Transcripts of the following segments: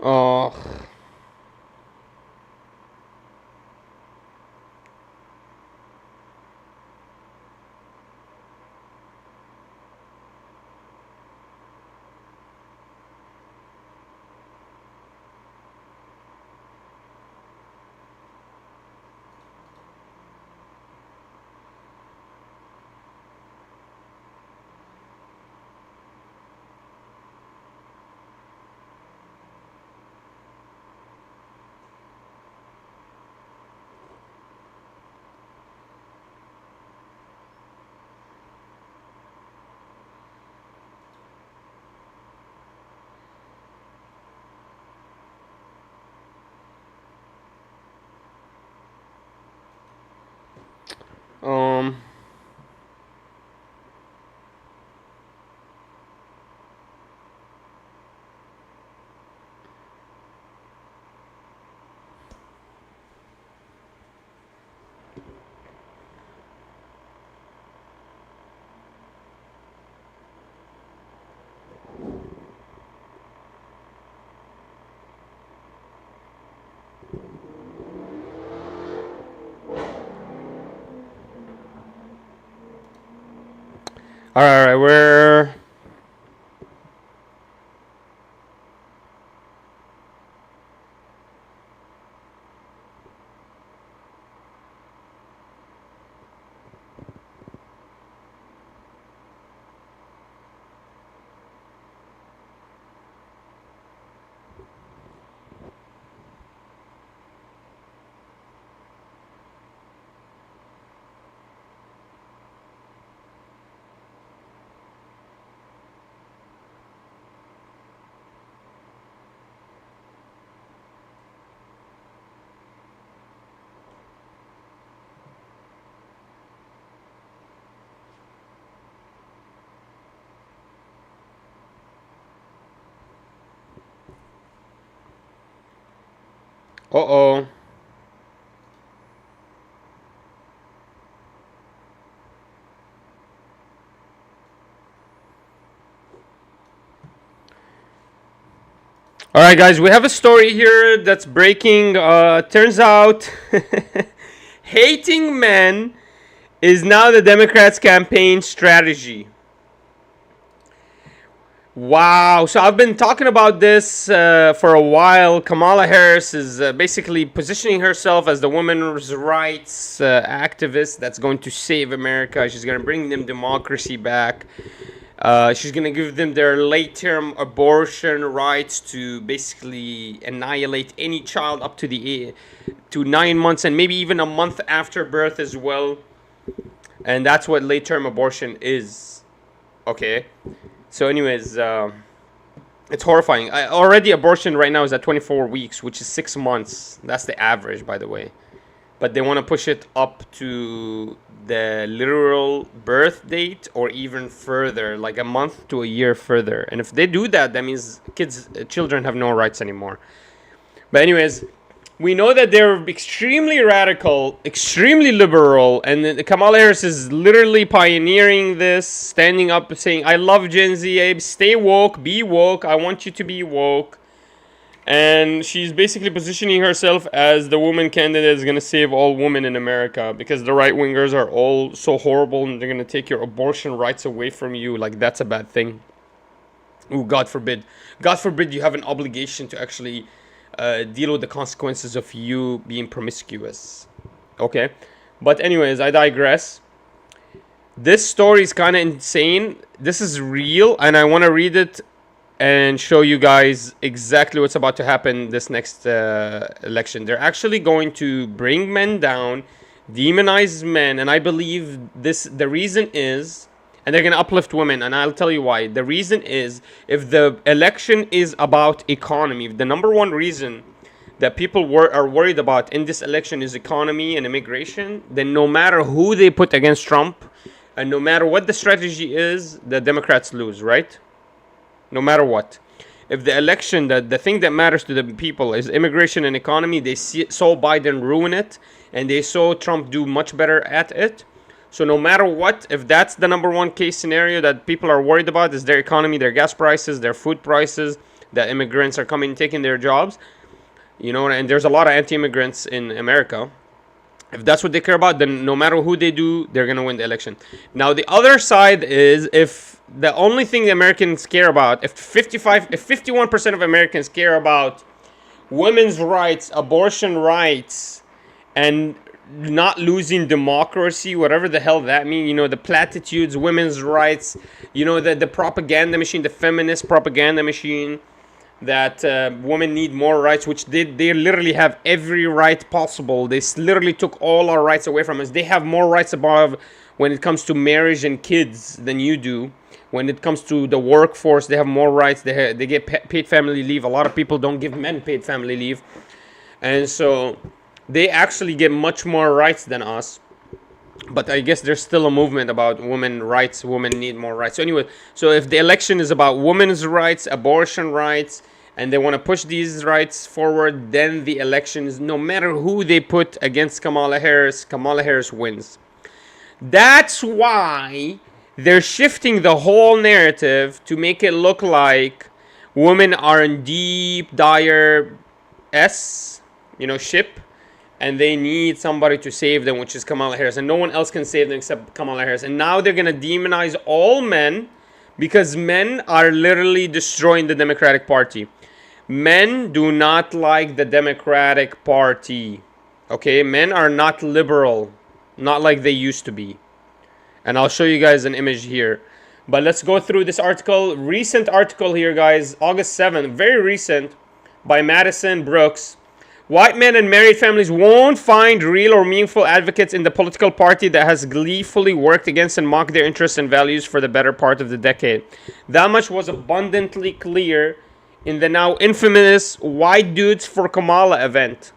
Oh. Um. All right, all right. We're uh-oh. All right, guys, we have a story here that's breaking. Turns out hating men is now the Democrats' campaign strategy. Wow. So I've been talking about this for a while. Kamala Harris is basically positioning herself as the women's rights activist that's going to save America. She's going to bring them democracy back. She's going to give them their late-term abortion rights to basically annihilate any child up to to 9 months and maybe even a month after birth as well. And that's what late-term abortion is. Okay. So, anyways, it's horrifying. Already, abortion right now is at 24 weeks, which is 6 months. That's the average, by the way. But they want to push it up to the literal birth date or even further, like a month to a year further. And if they do that, that means children have no rights anymore. But anyways, we know that they're extremely radical, extremely liberal, and Kamala Harris is literally pioneering this, standing up and saying, I love Gen Z, Abe, stay woke, be woke, I want you to be woke. And she's basically positioning herself as the woman candidate is going to save all women in America because the right-wingers are all so horrible and they're going to take your abortion rights away from you. Like, that's a bad thing. Ooh, God forbid. God forbid you have an obligation to actually deal with the consequences of you being promiscuous. Okay? But anyways, I digress. This story is kind of insane. This is real, and I want to read it and show you guys exactly what's about to happen this next election. They're actually going to bring men down, demonize men, and I believe the reason is, and they're going to uplift women, and I'll tell you why. The reason is, if the election is about economy, the number one reason that people are worried about in this election is economy and immigration, then no matter who they put against Trump, and no matter what the strategy is, the Democrats lose, right? No matter what. If the election, the thing that matters to the people is immigration and economy, they saw Biden ruin it, and they saw Trump do much better at it. So no matter what, if that's the number one case scenario that people are worried about, is their economy, their gas prices, their food prices, that immigrants are coming taking their jobs. You know, and there's a lot of anti-immigrants in America. If that's what they care about, then no matter who they do, they're going to win the election. Now, the other side is, if the only thing the Americans care about, if 51% of Americans care about women's rights, abortion rights, and not losing democracy, whatever the hell that means, you know, the platitudes, women's rights, you know, the propaganda machine, the feminist propaganda machine, that women need more rights, which they literally have every right possible. They literally took all our rights away from us. They have more rights above when it comes to marriage and kids than you do. When it comes to the workforce, they have more rights. They get paid family leave. A lot of people don't give men paid family leave. And so they actually get much more rights than us. But I guess there's still a movement about women rights. Women need more rights. So anyway, so if the election is about women's rights, abortion rights, and they want to push these rights forward, then the election is, no matter who they put against Kamala Harris wins. That's why they're shifting the whole narrative to make it look like women are in deep, dire ship, and they need somebody to save them, which is Kamala Harris. And no one else can save them except Kamala Harris. And now they're going to demonize all men, because men are literally destroying the Democratic Party. Men do not like the Democratic Party. Okay? Men are not liberal. Not like they used to be. And I'll show you guys an image here. But let's go through this article. Recent article here, guys. August 7th. Very recent. By Madison Brooks. White men and married families won't find real or meaningful advocates in the political party that has gleefully worked against and mocked their interests and values for the better part of the decade. That much was abundantly clear in the now infamous White Dudes for Kamala event.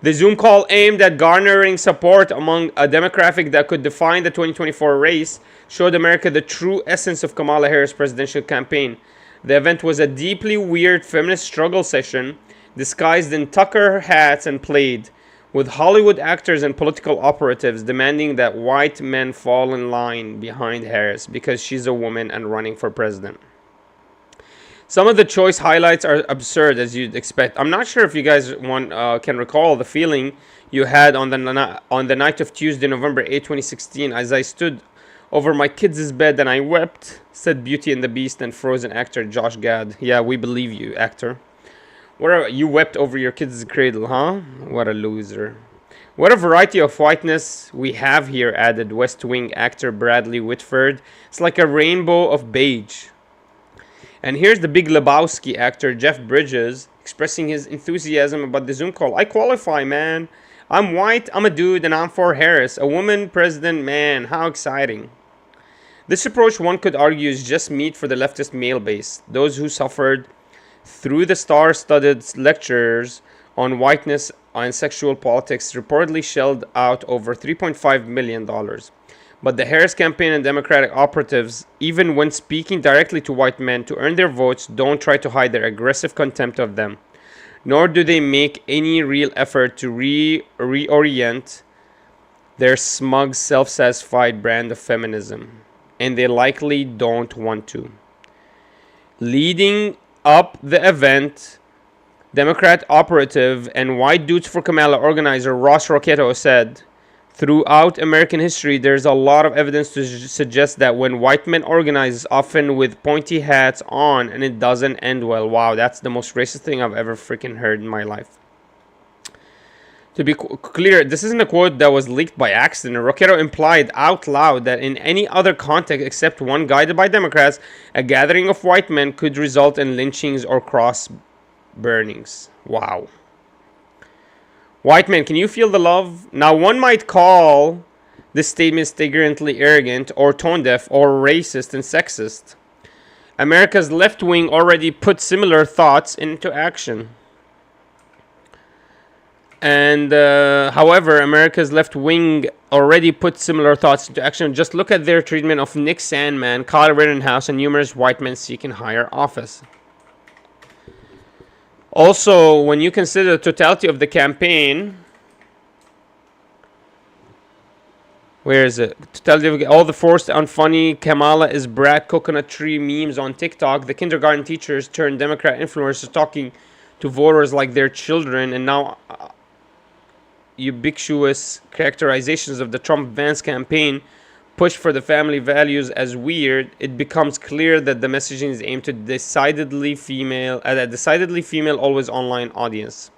The Zoom call aimed at garnering support among a demographic that could define the 2024 race showed America the true essence of Kamala Harris' presidential campaign. The event was a deeply weird feminist struggle session disguised in Tucker hats and played, with Hollywood actors and political operatives demanding that white men fall in line behind Harris because she's a woman and running for president. Some of the choice highlights are absurd, as you'd expect. I'm not sure if you guys can recall the feeling you had on the night of Tuesday, November 8, 2016, as I stood over my kids' bed and I wept, said Beauty and the Beast and Frozen actor Josh Gad. Yeah, we believe you, actor. Whatever, you wept over your kids' cradle, huh? What a loser. What a variety of whiteness we have here, added West Wing actor Bradley Whitford. It's like a rainbow of beige. And here's the Big Lebowski actor Jeff Bridges expressing his enthusiasm about the Zoom call. I qualify, man. I'm white, I'm a dude, and I'm for Harris. A woman president, man. How exciting. This approach, one could argue, is just meat for the leftist male base. Those who suffered through the star-studded lectures on whiteness and sexual politics reportedly shelled out over $3.5 million. But the Harris campaign and Democratic operatives, even when speaking directly to white men to earn their votes, don't try to hide their aggressive contempt of them. Nor do they make any real effort to reorient their smug, self-satisfied brand of feminism. And they likely don't want to. Leading up the event, Democrat operative and White Dudes for Kamala organizer Ross Rocketto said, throughout American history, there's a lot of evidence to suggest that when white men organize, often with pointy hats on, and it doesn't end well. Wow, that's the most racist thing I've ever freaking heard in my life. To be clear, this isn't a quote that was leaked by accident. Rocketto implied out loud that in any other context except one guided by Democrats, a gathering of white men could result in lynchings or cross burnings. Wow. White men, can you feel the love? Now, one might call this statement staggering arrogant or tone-deaf or racist and sexist. America's left wing already put similar thoughts into action. And, however, America's left wing already put similar thoughts into action. Just look at their treatment of Nick Sandmann, Kyle Rittenhouse, and numerous white men seeking higher office. Also, when you consider the totality of the campaign, Where is it? To tell you all the forced unfunny Kamala is brat coconut tree memes on TikTok. The kindergarten teachers turned Democrat influencers talking to voters like their children, and now ubiquitous characterizations of the Trump-Vance campaign push for the family values as weird. It becomes clear that the messaging is aimed at a decidedly female, always online audience.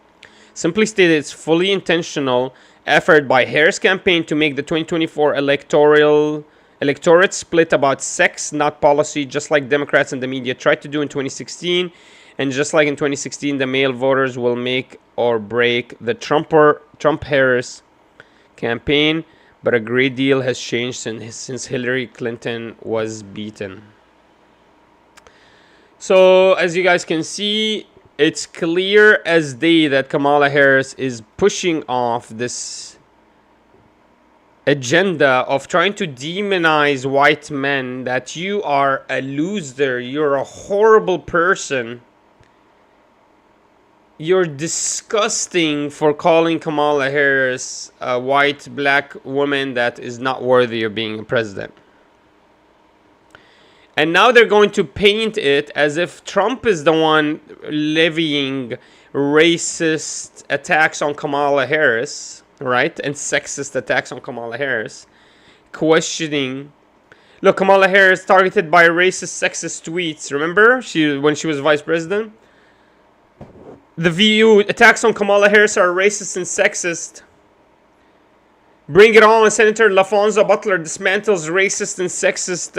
Simply stated, it's fully intentional effort by Harris' campaign to make the 2024 electorate split about sex, not policy, just like Democrats and the media tried to do in 2016. And just like in 2016, the male voters will make or break the Trump-Harris campaign. But a great deal has changed since Hillary Clinton was beaten. So, as you guys can see, it's clear as day that Kamala Harris is pushing off this agenda of trying to demonize white men, that you are a loser, you're a horrible person, you're disgusting for calling Kamala Harris a white black woman that is not worthy of being a president. And now they're going to paint it as if Trump is the one levying racist attacks on Kamala Harris, right? And sexist attacks on Kamala Harris. Questioning. Look, Kamala Harris targeted by racist, sexist tweets. Remember? When she was vice president? The VU attacks on Kamala Harris are racist and sexist. Bring it on. Senator LaFonza Butler dismantles racist and sexist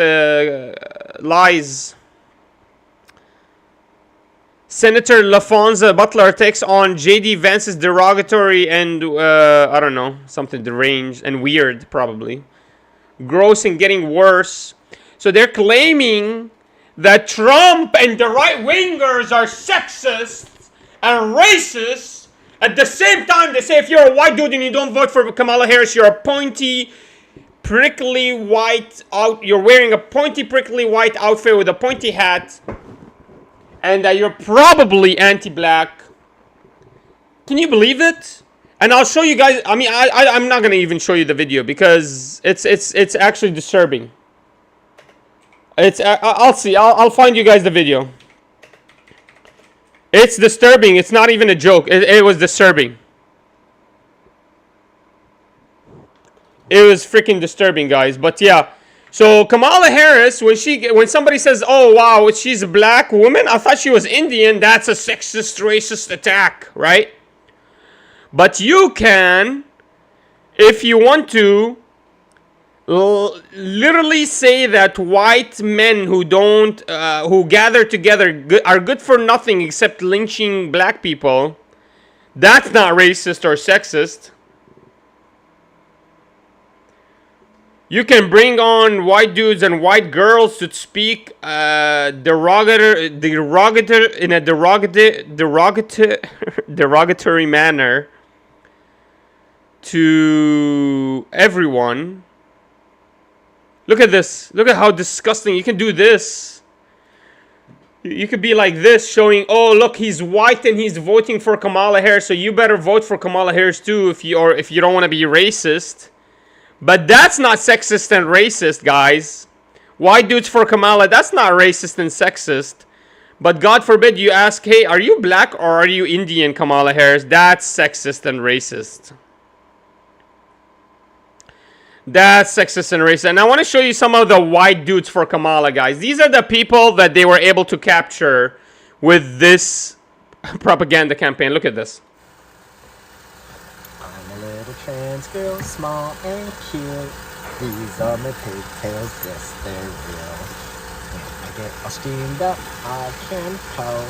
lies. Senator LaFonza Butler takes on J.D. Vance's derogatory and, I don't know, something deranged and weird, probably. Gross and getting worse. So they're claiming that Trump and the right-wingers are sexist and racist. At the same time, they say if you're a white dude and you don't vote for Kamala Harris, you're a pointy, prickly white you're wearing a pointy, prickly white outfit with a pointy hat, and that you're probably anti-black. Can you believe it? And I'll show you guys. I mean, I'm not gonna even show you the video because it's actually disturbing. I'll see. I'll find you guys the video. It's disturbing. It's not even a joke. It was disturbing. It was freaking disturbing, guys. But yeah. So Kamala Harris, when somebody says, "Oh wow, she's a black woman," I thought she was Indian. That's a sexist, racist attack, right? But you can, if you want to, literally say that white men who gather together are good for nothing except lynching black people. That's not racist or sexist. You can bring on white dudes and white girls to speak in a derogatory manner to everyone. Look at this. Look at how disgusting. You can do this. You could be like this, showing, oh, look, he's white and he's voting for Kamala Harris, so you better vote for Kamala Harris too if you don't want to be racist. But that's not sexist and racist, guys. White dudes for Kamala, that's not racist and sexist. But God forbid you ask, hey, are you black or are you Indian, Kamala Harris? That's sexist and racist. That's sexist and racist. And I want to show you some of the white dudes for Kamala, guys. These are the people that they were able to capture with this propaganda campaign. Look at this. I'm a little trans girl, small and cute. These are my pigtails, yes, they're real. When I get all steamed up, I can pout.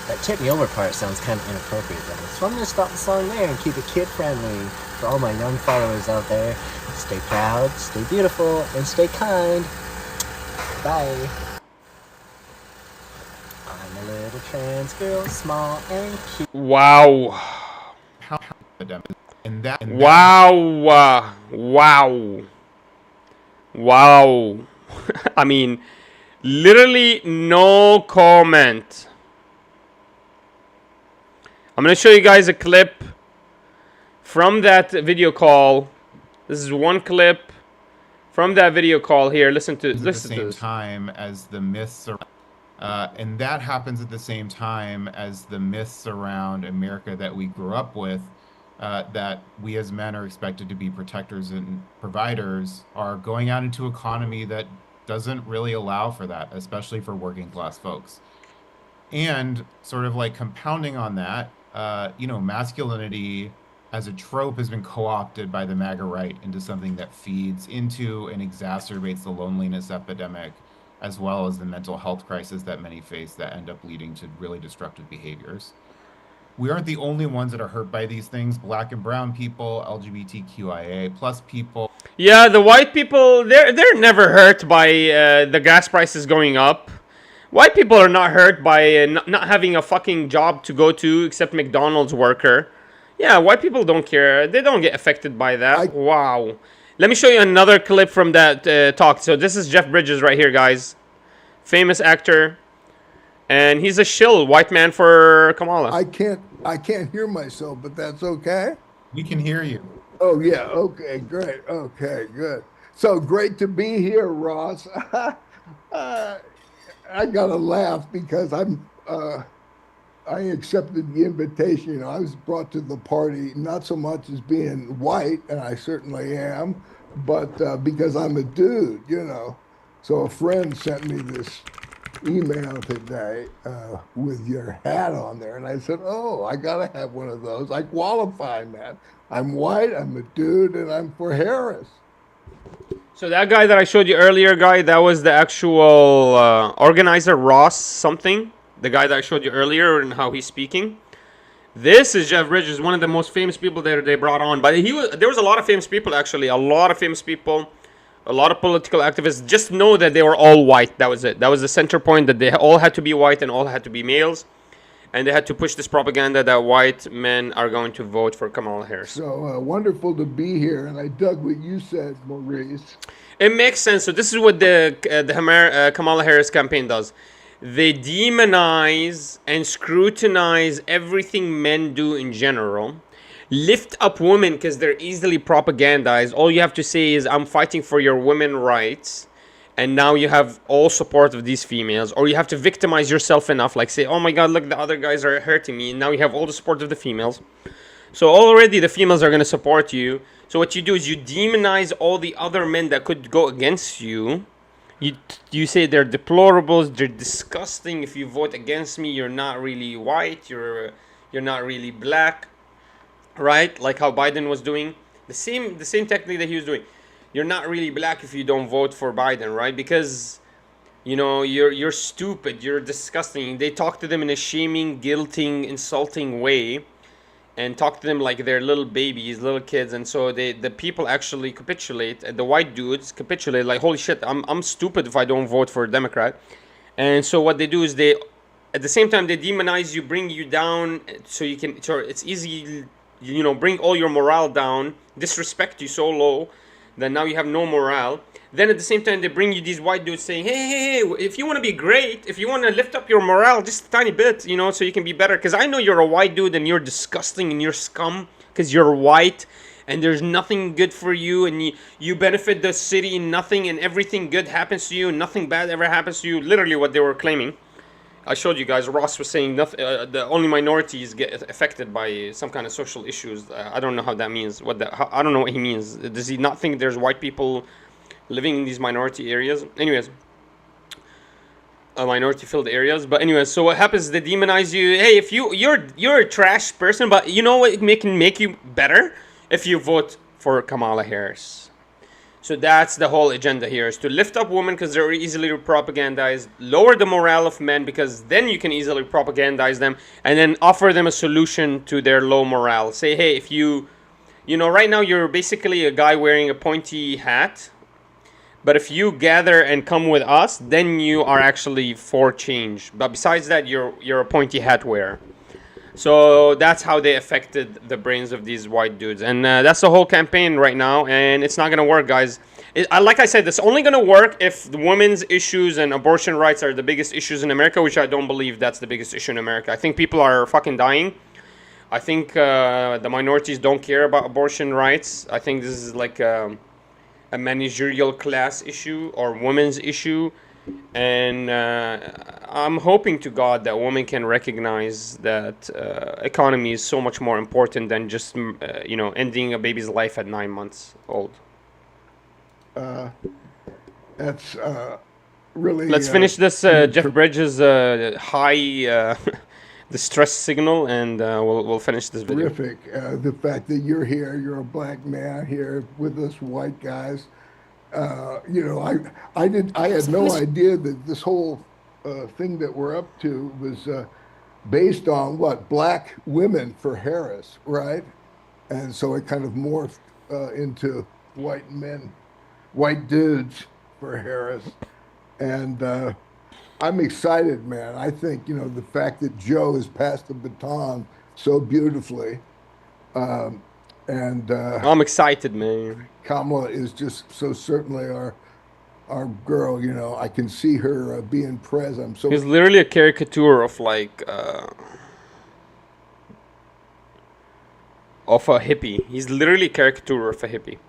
That tip me over part sounds kind of inappropriate though. So I'm going to stop the song there and keep it kid-friendly. For all my young followers out there, stay proud, stay beautiful, and stay kind. Bye. I'm a little trans girl, small and cute. Wow. Wow. Wow. I mean, literally no comment. I'm going to show you guys a clip from that video call. This is one clip From that video call here, listen to At the listen to same this. time as the myths are, and that happens at the same time as the myths around America that we grew up with, that we as men are expected to be protectors and providers, are going out into economy that doesn't really allow for that, especially for working class folks. And sort of like compounding on that, masculinity as a trope has been co-opted by the MAGA right into something that feeds into and exacerbates the loneliness epidemic, as well as the mental health crisis that many face that end up leading to really destructive behaviors. We aren't the only ones that are hurt by these things. Black and brown people, LGBTQIA plus people. Yeah, the white people, they're never hurt by the gas prices going up. White people are not hurt by not having a fucking job to go to except McDonald's worker. Yeah, white people don't care. They don't get affected by that. Wow. Let me show you another clip from that talk. So this is Jeff Bridges right here, guys. Famous actor. And he's a shill white man for Kamala. I can't hear myself, but that's okay. We can hear you. Oh yeah, okay, great. Okay, good. So great to be here, Ross. I gotta laugh because I accepted the invitation. You know, I was brought to the party not so much as being white, and I certainly am, but because I'm a dude, you know. So a friend sent me this email today with your hat on there, and I said, "Oh, I gotta have one of those. I qualify, man. I'm white, I'm a dude, and I'm for Harris." So that guy that I showed you earlier, that was the actual organizer, Ross something. The guy that I showed you earlier and how he's speaking. This is Jeff Bridges, one of the most famous people that they brought on. But there was a lot of famous people, actually. A lot of famous people. A lot of political activists. Just know that they were all white. That was it. That was the center point, that they all had to be white and all had to be males. And they had to push this propaganda that white men are going to vote for Kamala Harris. So wonderful to be here, and I dug what you said, Maurice. It makes sense. So this is what the Kamala Harris campaign does. They demonize and scrutinize everything men do in general. Lift up women because they're easily propagandized. All you have to say is, I'm fighting for your women rights. And now you have all support of these females. Or you have to victimize yourself enough. Like say, oh my God, look, the other guys are hurting me. And now you have all the support of the females. So already the females are going to support you. So what you do is you demonize all the other men that could go against you. You say they're deplorables, they're disgusting. If you vote against me, you're not really white. You're not really black. Right? Like how Biden was doing. The same technique that he was doing. You're not really black if you don't vote for Biden, right? Because, you know, you're stupid, you're disgusting. They talk to them in a shaming, guilting, insulting way, and talk to them like they're little babies, little kids. And so the people actually capitulate. The white dudes capitulate, like, holy shit, I'm stupid if I don't vote for a Democrat. And so what they do is at the same time, they demonize you, bring you down, so it's easy, you know, bring all your morale down, disrespect you so low that now you have no morale. Then at the same time, they bring you these white dudes saying, hey, if you want to be great, if you want to lift up your morale just a tiny bit, you know, so you can be better. Because I know you're a white dude and you're disgusting and you're scum because you're white and there's nothing good for you, and you benefit the city in nothing, and everything good happens to you and nothing bad ever happens to you. Literally what they were claiming. I showed you guys. Ross was saying the only minorities get affected by some kind of social issues. I don't know how that means. I don't know what he means. Does he not think there's white people living in these minority areas? Anyways, minority-filled areas. But anyways, so what happens is they demonize you. Hey, if you're a trash person, but you know what can make you better? If you vote for Kamala Harris. So that's the whole agenda here, is to lift up women because they're easily propagandized, lower the morale of men because then you can easily propagandize them, and then offer them a solution to their low morale. Say, hey, if you know, right now you're basically a guy wearing a pointy hat, but if you gather and come with us, then you are actually for change. But besides that, you're a pointy hat wearer. So that's how they affected the brains of these white dudes. And that's the whole campaign right now. And it's not going to work, guys. Like I said, it's only going to work if the women's issues and abortion rights are the biggest issues in America, which I don't believe that's the biggest issue in America. I think people are fucking dying. I think the minorities don't care about abortion rights. I think this is like a managerial class issue or women's issue. And I'm hoping to God that women can recognize that economy is so much more important than just ending a baby's life at 9 months old. That's really. Let's finish this Jeff Bridges high distress signal, and we'll finish this video. Terrific. The fact that you're here, you're a black man here with us white guys. I had no idea that this whole thing that we're up to was based on what? Black women for Harris, right? And so it kind of morphed into white men, white dudes for Harris. And I'm excited, man. I think, the fact that Joe has passed the baton so beautifully. I'm excited, man. Kamala is just so certainly our girl, I can see her being present. He's literally a caricature of of a hippie. He's literally a caricature of a hippie.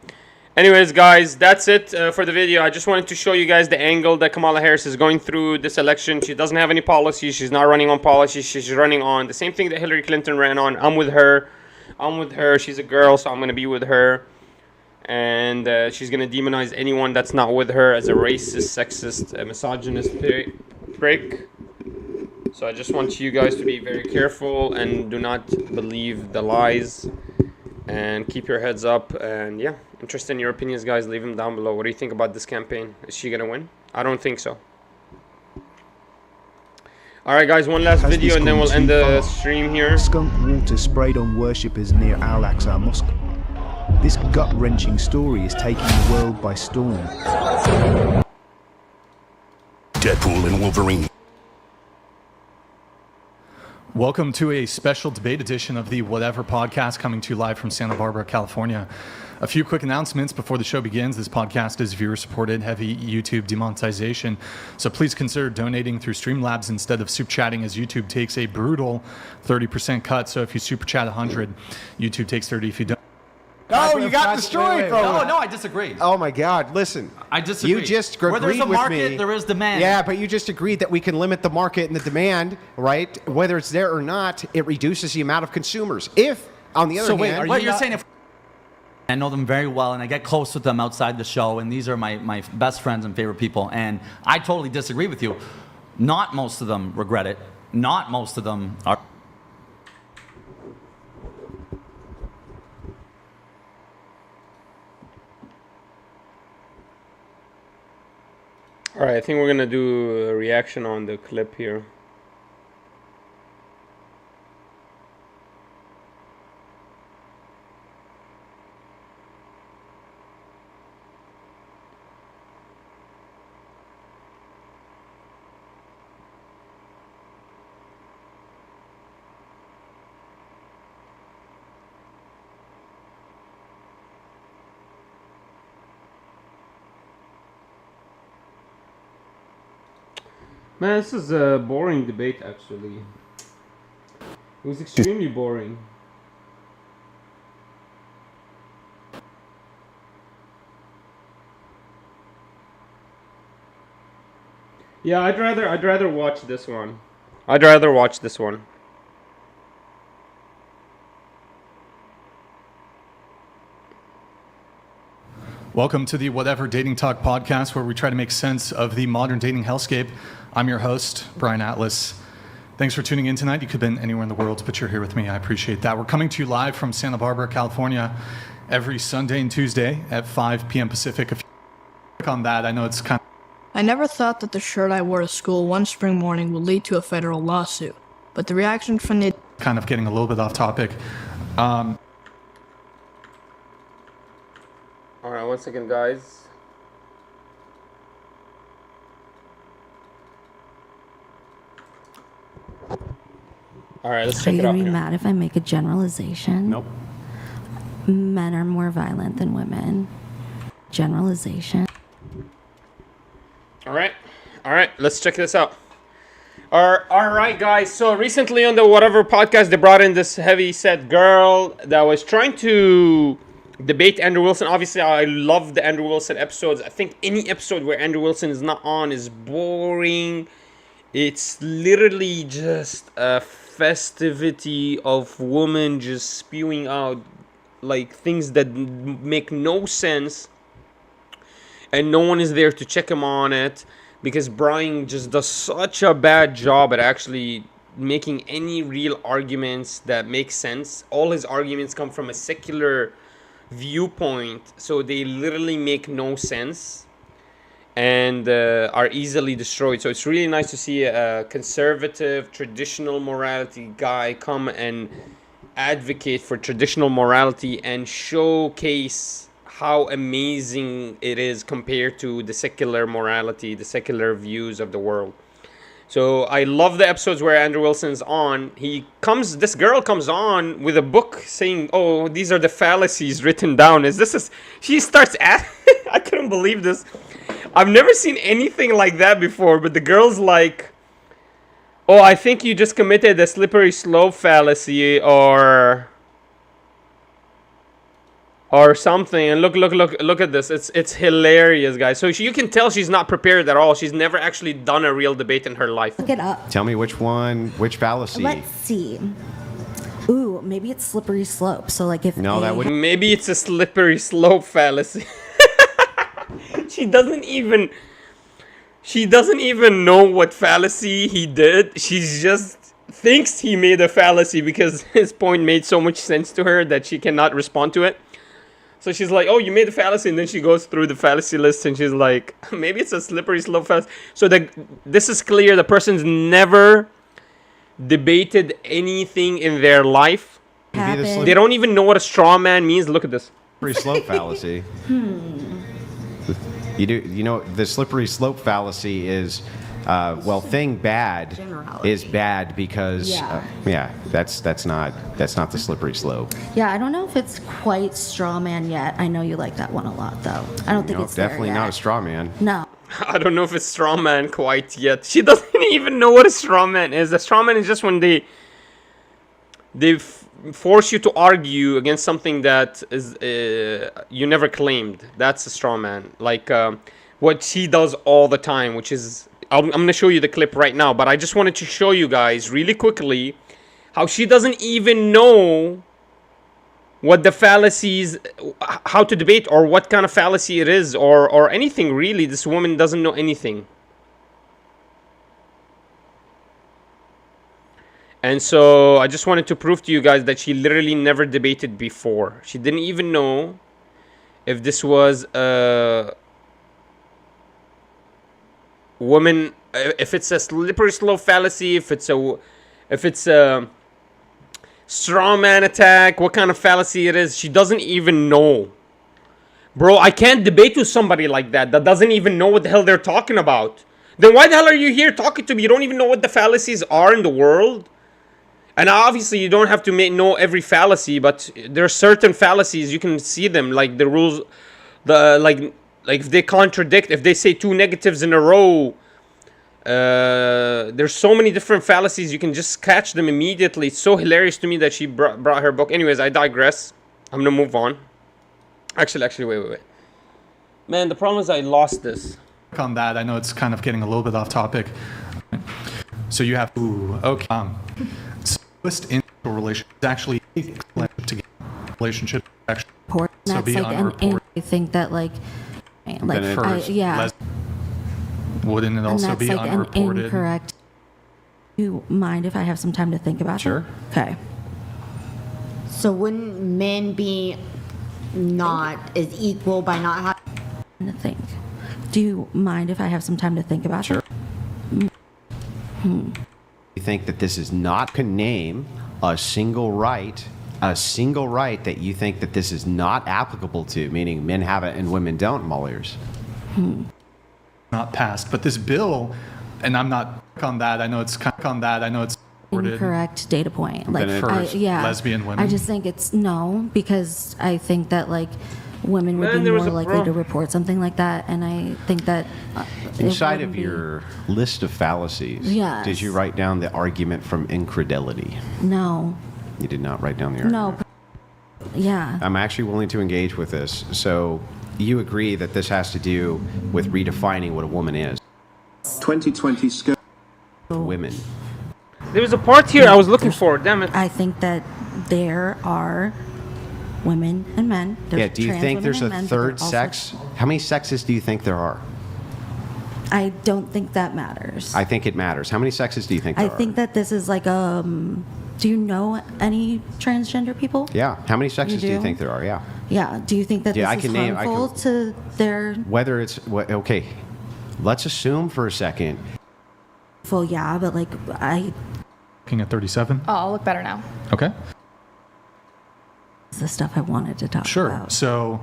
Anyways, guys, that's it for the video. I just wanted to show you guys the angle that Kamala Harris is going through this election. She doesn't have any policies. She's not running on policies. She's running on the same thing that Hillary Clinton ran on. I'm with her. She's a girl, so I'm going to be with her. And she's going to demonize anyone that's not with her as a racist, sexist, misogynist prick. So I just want you guys to be very careful and do not believe the lies. And keep your heads up. And yeah, interested in your opinions, guys. Leave them down below. What do you think about this campaign? Is she going to win? I don't think so. Alright guys, one last video and then we'll end the stream here. Skunk water sprayed on worshippers near Al-Aqsa Mosque. This gut-wrenching story is taking the world by storm. Deadpool and Wolverine. Welcome to a special debate edition of the Whatever podcast, coming to you live from Santa Barbara, California. A few quick announcements before the show begins. This podcast is viewer-supported, heavy YouTube demonetization, so please consider donating through Streamlabs instead of super chatting, as YouTube takes a brutal 30% cut. So if you super chat 100, YouTube takes 30 if you don't. No, you got destroyed, bro. No, I disagree. Oh my God! Listen, I disagree. You just agreed Where there's a market, with me. there is demand. Yeah, but you just agreed that we can limit the market and the demand, right? Whether it's there or not, it reduces the amount of consumers. If, on the other hand, what you're saying? If I know them very well, and I get close with them outside the show, and these are my best friends and favorite people, and I totally disagree with you. Not most of them regret it. Not most of them are. Alright, I think we're gonna do a reaction on the clip here. Man, this is a boring debate, actually. It was extremely boring. Yeah, I'd rather watch this one. I'd rather watch this one. Welcome to the Whatever Dating Talk podcast, where we try to make sense of the modern dating hellscape. I'm your host, Brian Atlas. Thanks for tuning in tonight. You could have been anywhere in the world, but you're here with me. I appreciate that. We're coming to you live from Santa Barbara, California, every Sunday and Tuesday at 5 p.m. Pacific. If you click on that, I know it's kind of... I never thought that the shirt I wore to school one spring morning would lead to a federal lawsuit, but the reaction from the... kind of getting a little bit off topic. Alright, one second, guys. Alright, let's check it out. Are you gonna be mad if I make a generalization? Nope. Men are more violent than women. Generalization. Alright, let's check this out. Alright, guys, so recently on the Whatever podcast, they brought in this heavy set girl that was trying to debate Andrew Wilson. Obviously, I love the Andrew Wilson episodes. I think any episode where Andrew Wilson is not on is boring. It's literally just a festivity of women just spewing out like things that make no sense, and no one is there to check him on it, because Brian just does such a bad job at actually making any real arguments that make sense. All his arguments come from a secular viewpoint, so they literally make no sense and are easily destroyed. So it's really nice to see a conservative, traditional morality guy come and advocate for traditional morality and showcase how amazing it is compared to the secular morality, the secular views of the world. So I love the episodes where Andrew Wilson's on. This girl comes on with a book saying, "Oh, these are the fallacies written down." She starts I couldn't believe this. I've never seen anything like that before, but the girl's like, "Oh, I think you just committed a slippery slope fallacy or something." And look at this. It's hilarious, guys. So you can tell she's not prepared at all. She's never actually done a real debate in her life. Look it up. Tell me which fallacy. Let's see. Ooh, maybe it's slippery slope. So like if maybe it's a slippery slope fallacy. She doesn't even know what fallacy he did. She just thinks he made a fallacy because his point made so much sense to her that she cannot respond to it. So she's like, "Oh, you made a fallacy," and then she goes through the fallacy list and she's like, "Maybe it's a slippery slope fallacy." So this is clear. The person's never debated anything in their life. They don't even know what a straw man means. Look at this. Slippery slope fallacy. You know, the slippery slope fallacy is, thing bad is bad because, that's not the slippery slope. Yeah, I don't know if it's quite straw man yet. I know you like that one a lot, though. I don't think it's definitely there yet. not a straw man. No. I don't know if it's straw man quite yet. She doesn't even know what a straw man is. A straw man is just when they force you to argue against something that is you never claimed. That's a straw man. Like what she does all the time, which is I'm going to show you the clip right now, but I just wanted to show you guys really quickly how she doesn't even know what the fallacies, how to debate, or what kind of fallacy it is, or anything really. This woman doesn't know anything. And so I just wanted to prove to you guys that she literally never debated before. She didn't even know if this was a woman, if it's a slippery slope fallacy, if it's a straw man attack, what kind of fallacy it is. She doesn't even know. Bro, I can't debate with somebody like that doesn't even know what the hell they're talking about. Then why the hell are you here talking to me? You don't even know what the fallacies are in the world? And obviously you don't have to know every fallacy, but there are certain fallacies, you can see them, like the rules, like if they contradict, if they say two negatives in a row, there's so many different fallacies, you can just catch them immediately. It's so hilarious to me that she brought her book. Anyways, I digress. I'm gonna move on. Actually, wait. Man, the problem is I lost this. On that, I know it's kind of getting a little bit off topic. So you have twist into a relationship is actually relationship actually so be unreported. I think that wouldn't it also be like unreported? An incorrect. Do you mind if I have some time to think about it? Sure. Okay. So wouldn't men be not as equal by not having to think? Do you mind if I have some time to think about it? Sure. You think that this is not can name a single right that you think that this is not applicable to, meaning men have it and women don't, Mullers? Not passed, but this bill, and I'm not on that. I know it's incorrect data point. Like lesbian women. I just think it's no, because I think that women would be more likely to report something like that, and I think that inside of your list of fallacies, did you write down the argument from incredulity? No. You did not write down the argument? No. Yeah. I'm actually willing to engage with this. So you agree that this has to do with redefining what a woman is? 2020 scope. Women. There was a part here I was looking for. Damn it. I think that there are women and men. There's Do you trans think women there's and a men, but third there also- sex? How many sexes do you think there are? I don't think that matters. I think it matters. How many sexes do you think there I think that this is like do you know any transgender people? Yeah. How many sexes do you do? think there are? Yeah. Yeah. Do you think that Yeah, I this can is name- I harmful to their Whether it's okay, let's assume for a second. well, yeah, but like Looking at 37. Oh, I'll look better now. Okay. the stuff I wanted to talk Sure. about. So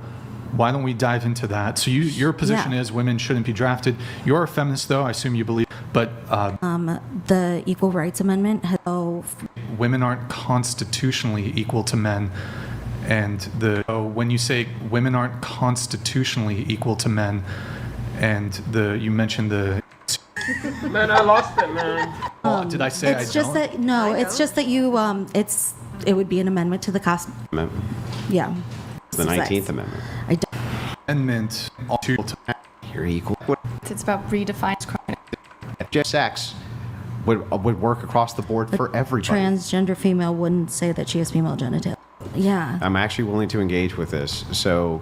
why don't we dive into that? So your position Yeah. is women shouldn't be drafted. You're a feminist, though. I assume you believe, but The Equal Rights Amendment has women aren't constitutionally equal to men. And when you say women aren't constitutionally equal to men, and you mentioned the Man, I lost it, man. did I say it's I just don't? that no, it's just that you it would be an amendment to the cost. Yeah. The 19th Amendment. I don't. Amendment to You're equal. It's about redefining crime. Just sex would work across the board for everybody. Transgender female wouldn't say that she has female genitalia. Yeah. I'm actually willing to engage with this. So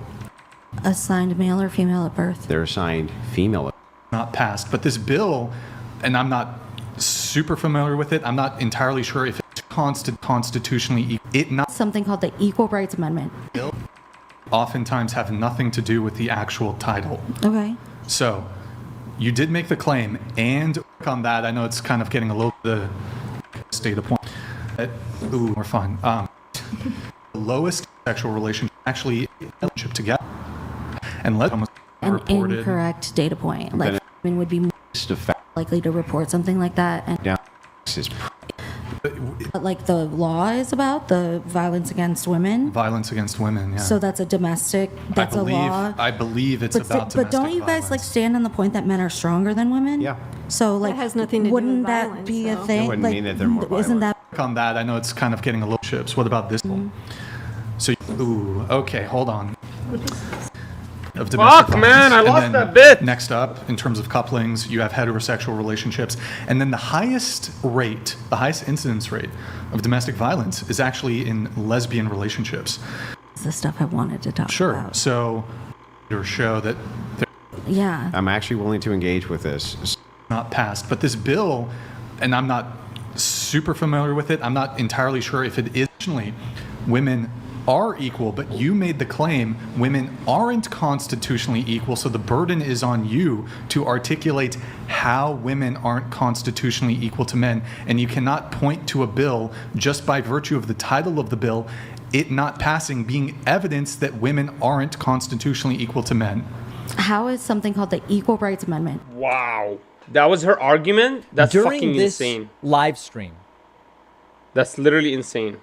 Assigned male or female at birth. they're assigned female. not passed. But this bill, and I'm not super familiar with it. I'm not entirely sure if it's constitutionally Something called the Equal Rights Amendment. oftentimes have nothing to do with the actual title. Okay. So you did make the claim, and work on that. I know it's kind of getting a little the data point. Ooh, we're fine. The lowest sexual relationship actually relationship together, and let them An reported. incorrect data point. Like women would be more likely to report something like that. And but like the law is about the violence against women. Violence against women. Yeah. So that's a domestic. That's a law. I believe it's But, about but don't domestic you guys like stand on the point that men are stronger than women? Yeah. So like has nothing to do wouldn't with that violence, be a though. thing? It wouldn't like, mean that they're more isn't that Work on that. I know it's kind of getting a little chips. What about this one? So, okay, hold on. Of domestic Fuck, man, I violence. lost And then that bit. Next up, in terms of couplings, you have heterosexual relationships. And then the highest incidence rate of domestic violence is actually in lesbian relationships. the stuff I wanted to talk Sure. about? So, your show that Yeah. I'm actually willing to engage with this. not passed. But this bill, and I'm not super familiar with it, I'm not entirely sure if it is. Women are equal, but you made the claim women aren't constitutionally equal, so the burden is on you to articulate how women aren't constitutionally equal to men, and you cannot point to a bill just by virtue of the title of the bill, it not passing being evidence that women aren't constitutionally equal to men. How is something called the Equal Rights Amendment? Wow. That was her argument? That's During fucking this insane. live stream, That's literally insane.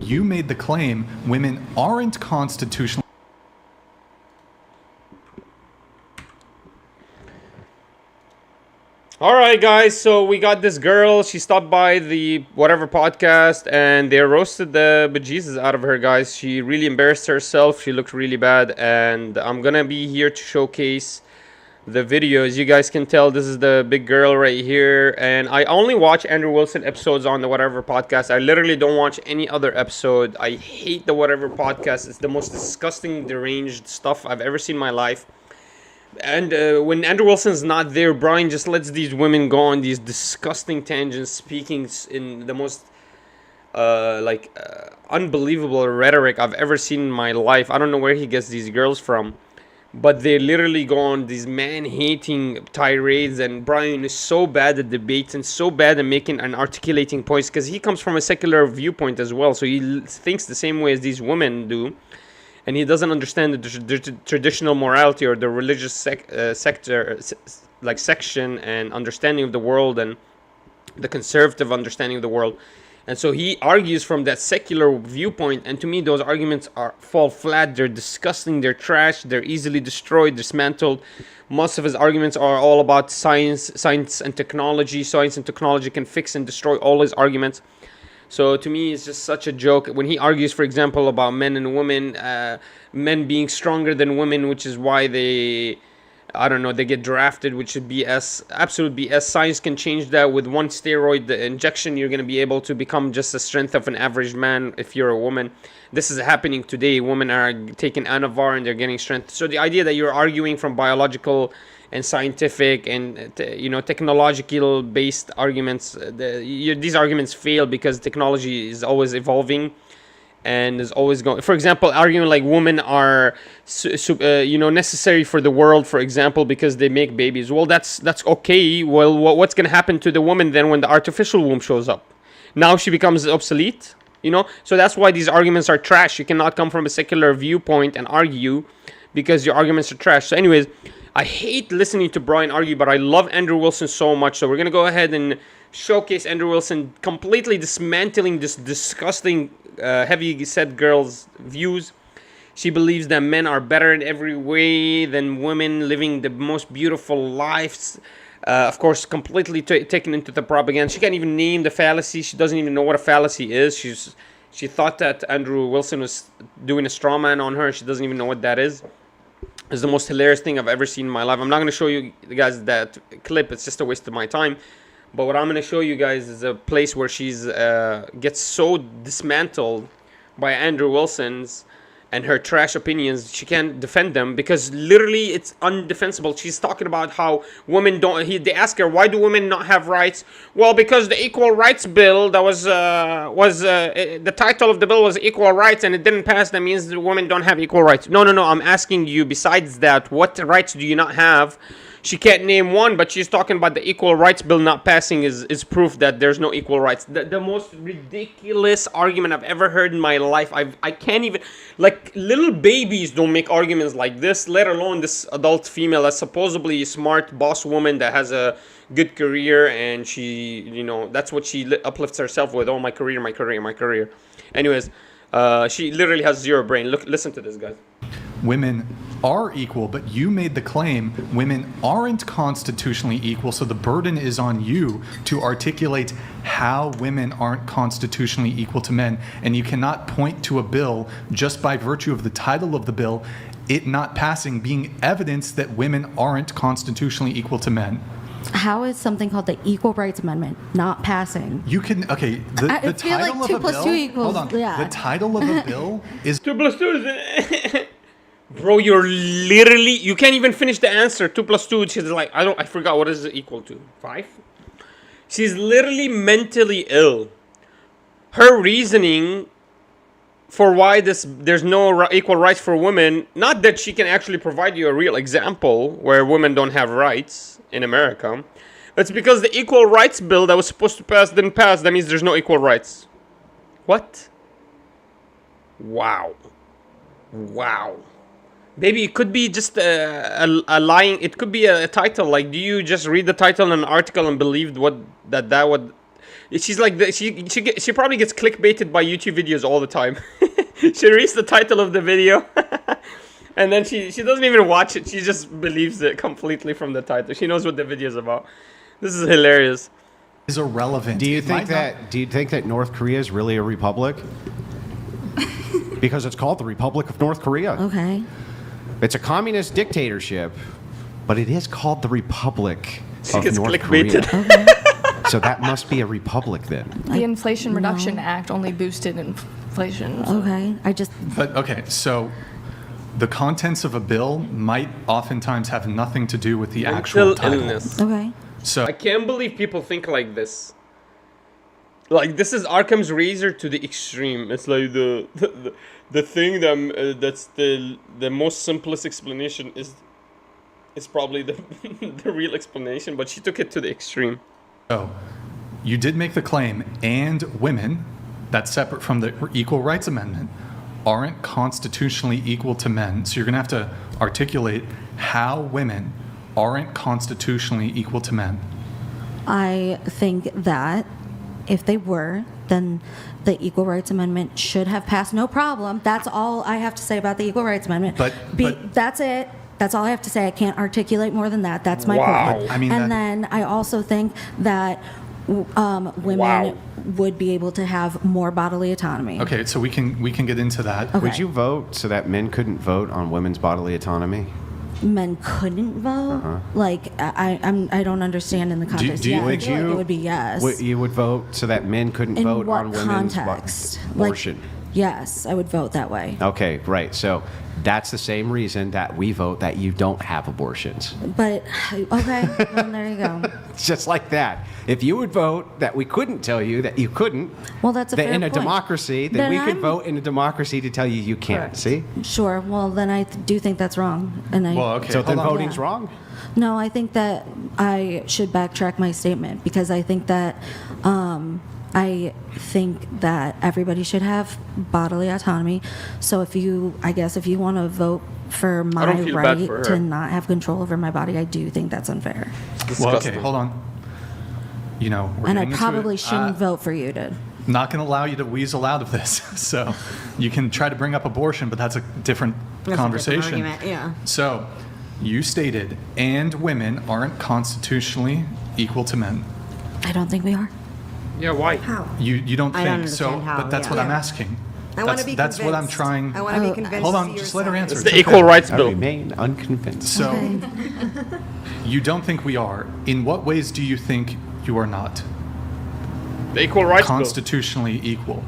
You made the claim women aren't constitutionally. All right, guys. So we got this girl. She stopped by the whatever podcast, and they roasted the bejesus out of her, guys. She really embarrassed herself. She looked really bad, and I'm gonna be here to showcase the video. As you guys can tell, this is the big girl right here, and I only watch Andrew Wilson episodes on the whatever podcast. I literally don't watch any other episode. I hate the whatever podcast. It's the most disgusting, deranged stuff I've ever seen in my life. And when Andrew Wilson's not there, Brian just lets these women go on these disgusting tangents, speaking in the most unbelievable rhetoric I've ever seen in my life. I don't know where he gets these girls from, but they literally go on these man-hating tirades, and Brian is so bad at debates and so bad at making and articulating points, because he comes from a secular viewpoint as well, so he thinks the same way as these women do, and he doesn't understand the traditional morality or the religious section and understanding of the world, and the conservative understanding of the world. And so he argues from that secular viewpoint, and to me those arguments fall flat. They're disgusting, they're trash, they're easily destroyed, dismantled. Most of his arguments are all about science and technology. Science and technology can fix and destroy all his arguments. So to me, it's just such a joke when he argues, for example, about men and women, men being stronger than women, which is why they, I don't know, they get drafted, which should be absolute BS. Science can change that. With one steroid injection, you're going to be able to become just the strength of an average man if you're a woman. This is happening today. Women are taking Anavar and they're getting strength. So the idea that you're arguing from biological and scientific and technological based arguments, these arguments fail because technology is always evolving and is always going. For example, arguing like women are necessary for the world, for example, because they make babies. Well, that's okay. Well, what's going to happen to the woman then when the artificial womb shows up? Now she becomes obsolete, so that's why these arguments are trash. You cannot come from a secular viewpoint and argue because your arguments are trash. So anyways, I hate listening to Brian argue, but I love Andrew Wilson so much. So we're going to go ahead and showcase Andrew Wilson completely dismantling this disgusting heavy-set girl's views. She believes that men are better in every way than women, living the most beautiful lives. Of course, completely taken into the propaganda. She can't even name the fallacy. She doesn't even know what a fallacy is. She thought that Andrew Wilson was doing a straw man on her. She doesn't even know what that is. It's the most hilarious thing I've ever seen in my life. I'm not going to show you guys that clip. It's just a waste of my time. But what I'm going to show you guys is a place where she's gets so dismantled by Andrew Wilson's and her trash opinions. She can't defend them because literally it's undefensible. She's talking about how women don't. They ask her, why do women not have rights? Well, because the Equal Rights Bill that was the title of the bill was Equal Rights and it didn't pass. That means the women don't have equal rights. No. I'm asking you. Besides that, what rights do you not have? She can't name one, but she's talking about the Equal Rights Bill not passing is proof that there's no equal rights. The most ridiculous argument I've ever heard in my life. I can't even... Like, little babies don't make arguments like this, let alone this adult female, a supposedly smart boss woman that has a good career, and she, that's what she uplifts herself with. Oh, my career, my career, my career. Anyways, she literally has zero brain. Listen to this, guys. Women are equal, but you made the claim women aren't constitutionally equal, so the burden is on you to articulate how women aren't constitutionally equal to men, and you cannot point to a bill just by virtue of the title of the bill, it not passing, being evidence that women aren't constitutionally equal to men. How is something called the Equal Rights Amendment not passing? You can, the title like of a bill, 2 + 2 equals, hold on, yeah. the title of a bill is 2 + 2 is... Bro, you can't even finish the answer. 2 + 2, she's like, I forgot what is it equal to. 5? She's literally mentally ill. Her reasoning for why there's no equal rights for women, not that she can actually provide you a real example where women don't have rights in America. It's because the Equal Rights Bill that was supposed to pass didn't pass. That means there's no equal rights. What? Wow. Maybe it could be just a lying. It could be a title. Like, do you just read the title in an article and believe that would? She's like she probably gets clickbaited by YouTube videos all the time. She reads the title of the video, and then she doesn't even watch it. She just believes it completely from the title. She knows what the video is about. This is hilarious. Is irrelevant. Do you think that North Korea is really a republic? Because it's called the Republic of North Korea. Okay. It's a communist dictatorship, but it is called the Republic of gets North clickbaited. Korea. So that must be a republic then. The Inflation Reduction Act only boosted inflation. So. Okay. But okay, so the contents of a bill might oftentimes have nothing to do with the actual title. Illness. Okay. So I can't believe people think like this. Like, this is Arkham's razor to the extreme. It's like the thing that's the most simplest explanation is probably the the real explanation, but she took it to the extreme. So, you did make the claim, and women, that's separate from the Equal Rights Amendment, aren't constitutionally equal to men. So you're going to have to articulate how women aren't constitutionally equal to men. I think that if they were, then the Equal Rights Amendment should have passed, no problem. That's all I have to say about the Equal Rights Amendment. But that's it. That's all I have to say. I can't articulate more than that. That's my Wow. point. I mean, and then I also think that women Wow. would be able to have more bodily autonomy. Okay, so we can get into that. Okay. Would you vote so that men couldn't vote on women's bodily autonomy? Men couldn't vote. Like I don't understand in the context. do you- yeah, I would feel like you- it would be yes. You would vote so that men couldn't In vote what on women's context? abortion? Yes, I would vote that way. Okay, right. So that's the same reason that we vote that you don't have abortions. But okay, well, there you go. It's just like that. If you would vote that we couldn't tell you that you couldn't, Well, that's a that fair in a point. democracy, that Then we could I'm- vote in a democracy to tell you you can't. Correct. See? Sure. Well, then I do think that's wrong, and I. Well, okay. So then hold on. voting's wrong? No, I think that I should backtrack my statement because I think that everybody should have bodily autonomy. So if you want to vote for my don't feel bad right for her. to not have control over my body, I do think that's unfair. Well, okay, hold on. You know, we're And I getting into probably it. shouldn't vote for you to. Not going to allow you to weasel out of this. So you can try to bring up abortion, but that's a different conversation. Argument, yeah. So you stated, and women aren't constitutionally equal to men. I don't think we are. Yeah, why? How? You don't I think don't so? understand how, But that's yeah. what I'm Yeah. asking. I want to be That's what I'm convinced. trying. I want to be convinced. Hold to on, see just your let her side. answer. It's It's the okay. Equal Rights I Bill. remain unconvinced. So Okay. you don't think we are. In what ways do you think you are not The Equal Rights Bill. constitutionally equal?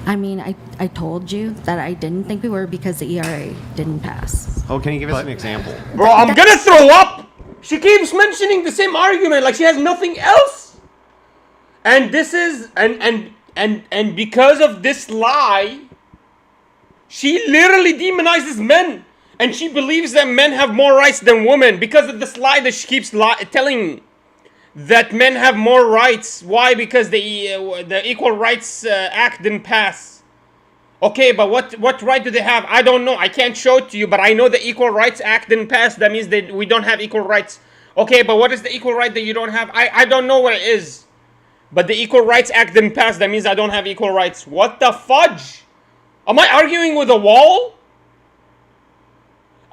I mean, I told you that I didn't think we were because the ERA didn't pass. Oh, can you give us an example? Bro, I'm gonna throw up! She keeps mentioning the same argument like she has nothing else. And this is and because of this lie, she literally demonizes men. And she believes that men have more rights than women because of this lie that she keeps telling that men have more rights. Why? Because the Equal Rights Act didn't pass. Okay, but what right do they have? I don't know. I can't show it to you, but I know the Equal Rights Act didn't pass. That means that we don't have equal rights. Okay, but what is the equal right that you don't have? I don't know what it is. But the Equal Rights Act didn't pass. That means I don't have equal rights. What the fudge? Am I arguing with a wall?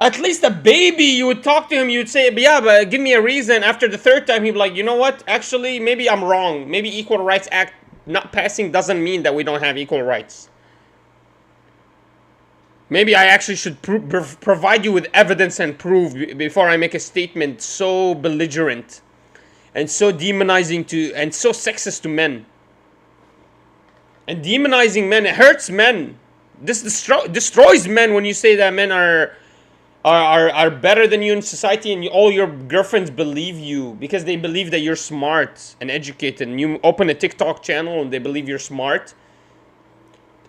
At least a baby, you would talk to him, you would say, yeah, but give me a reason. After the third time, he'd be like, you know what? Actually, maybe I'm wrong. Maybe Equal Rights Act not passing doesn't mean that we don't have equal rights. Maybe I actually should provide you with evidence and proof before I make a statement so belligerent and so demonizing and so sexist to men. And demonizing men, it hurts men. This destroys men when you say that men are better than you in society and all your girlfriends believe you because they believe that you're smart and educated. And you open a TikTok channel and they believe you're smart.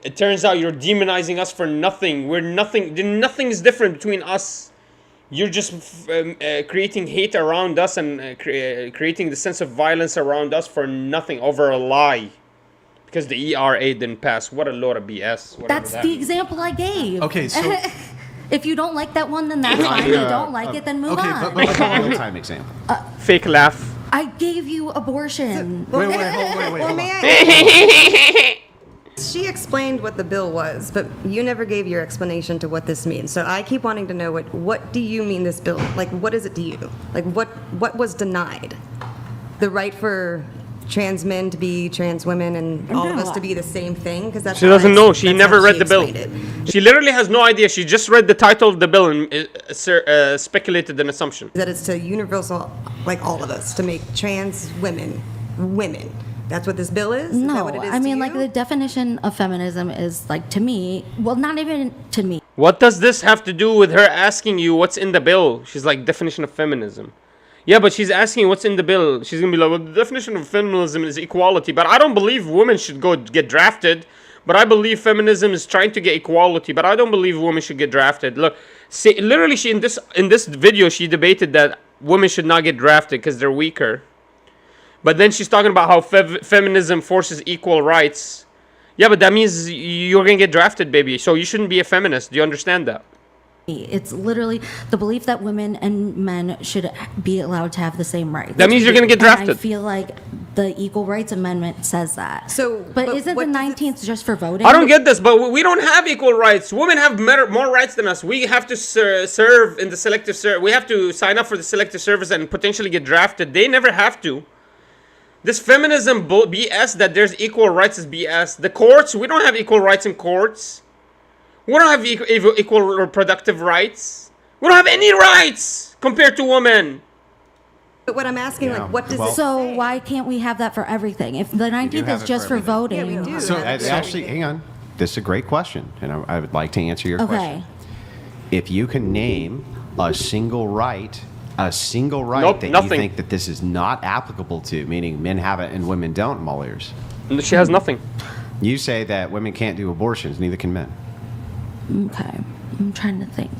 It turns out you're demonizing us for nothing. We're nothing. Nothing is different between us. You're just creating hate around us and creating the sense of violence around us for nothing, over a lie. Because the ERA didn't pass. What a load of BS. That's the example I gave. Okay, so if you don't like that one, then that's fine. If you don't like it, then move on. But a real-time example. Fake laugh. I gave you abortion. Well, Wait, may I? She explained what the bill was, but you never gave your explanation to what this means. So I keep wanting to know what do you mean this bill? Like, what is it to you? Like, what was denied? The right for trans men to be trans women and all of us to be the same thing? Because that's She doesn't know. She never read the bill. She literally has no idea. She just read the title of the bill and speculated an assumption. That it's to universal, like all of us, to make trans women women. That's what this bill is? Is that No, what it is I to mean, you? like the definition of feminism is like to me. Well, not even to me. What does this have to do with her asking you what's in the bill? She's like, definition of feminism. Yeah, but she's asking what's in the bill. She's going to be like, well, the definition of feminism is equality. But I don't believe women should go get drafted. But I believe feminism is trying to get equality. But I don't believe women should get drafted. Look, see, literally, she in this video, she debated that women should not get drafted because they're weaker. But then she's talking about how feminism forces equal rights. Yeah, but that means you're going to get drafted, baby. So you shouldn't be a feminist. Do you understand that? It's literally the belief that women and men should be allowed to have the same rights. That means you're going to get drafted. And I feel like the Equal Rights Amendment says that. But isn't the 19th just for voting? I don't get this, but we don't have equal rights. Women have more rights than us. We have to serve in the selective service. We have to sign up for the selective service and potentially get drafted. They never have to. This feminism BS that there's equal rights is BS. The courts, we don't have equal rights in courts. We don't have equal reproductive rights. We don't have any rights compared to women. But what I'm asking, like, what does it So say? why can't we have that for everything? If the 19th have is it just for for voting. Yeah, we do. So actually, hang on. This is a great question, and I would like to answer your question. If you can name a single right Nope, that nothing. you think that this is not applicable to, meaning men have it and women don't, I'm all ears. She has nothing. You say that women can't do abortions, neither can men. Okay. I'm trying to think.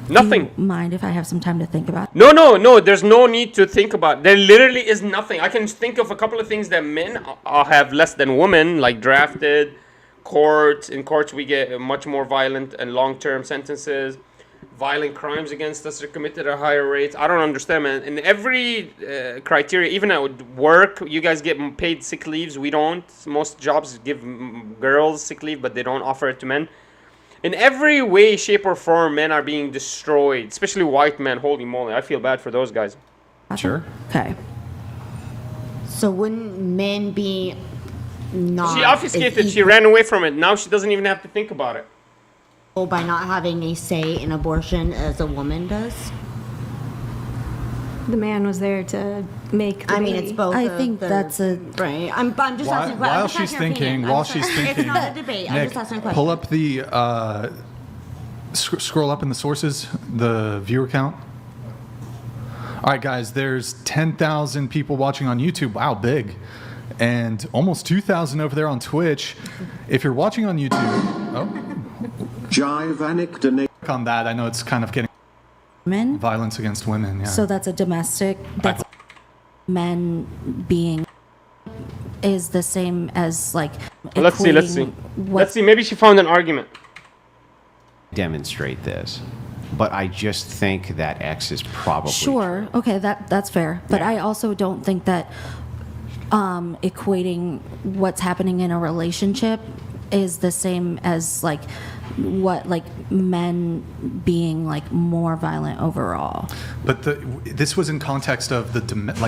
Nothing. Do you mind if I have some time to think about it? No. There's no need to think about. There literally is nothing. I can think of a couple of things that men have less than women, like drafted, courts. In courts, we get much more violent and long-term sentences. Violent crimes against us are committed at higher rates. I don't understand, man. In every criteria, even at work, you guys get paid sick leaves. We don't. Most jobs give girls sick leave, but they don't offer it to men. In every way, shape, or form, men are being destroyed, especially white men. Holy moly, I feel bad for those guys. Sure. Okay. So wouldn't men be not? She obfuscated. She ran away from it. Now she doesn't even have to think about it. By not having a say in abortion as a woman does? The man was there to make the I mean, baby. it's both. I think that's a right. I'm just asking. While I'm just she's asking your thinking, opinion. while I'm she's sorry. thinking, It's not a debate. I'm Nick, just asking a question. pull up the scroll up in the sources, the viewer count. All right, guys, there's 10,000 people watching on YouTube. Wow, big. And almost 2,000 over there on Twitch. If you're watching on YouTube, on that, I know it's kind of getting men. Violence against women, yeah. So that's a domestic. That's men being is the same as like. Let's see. Let's see. Maybe she found an argument. Demonstrate this, but I just think that X is probably Sure. Okay, that's fair. But I also don't think that equating what's happening in a relationship is the same as like what like men being like more violent overall. But this was in context of the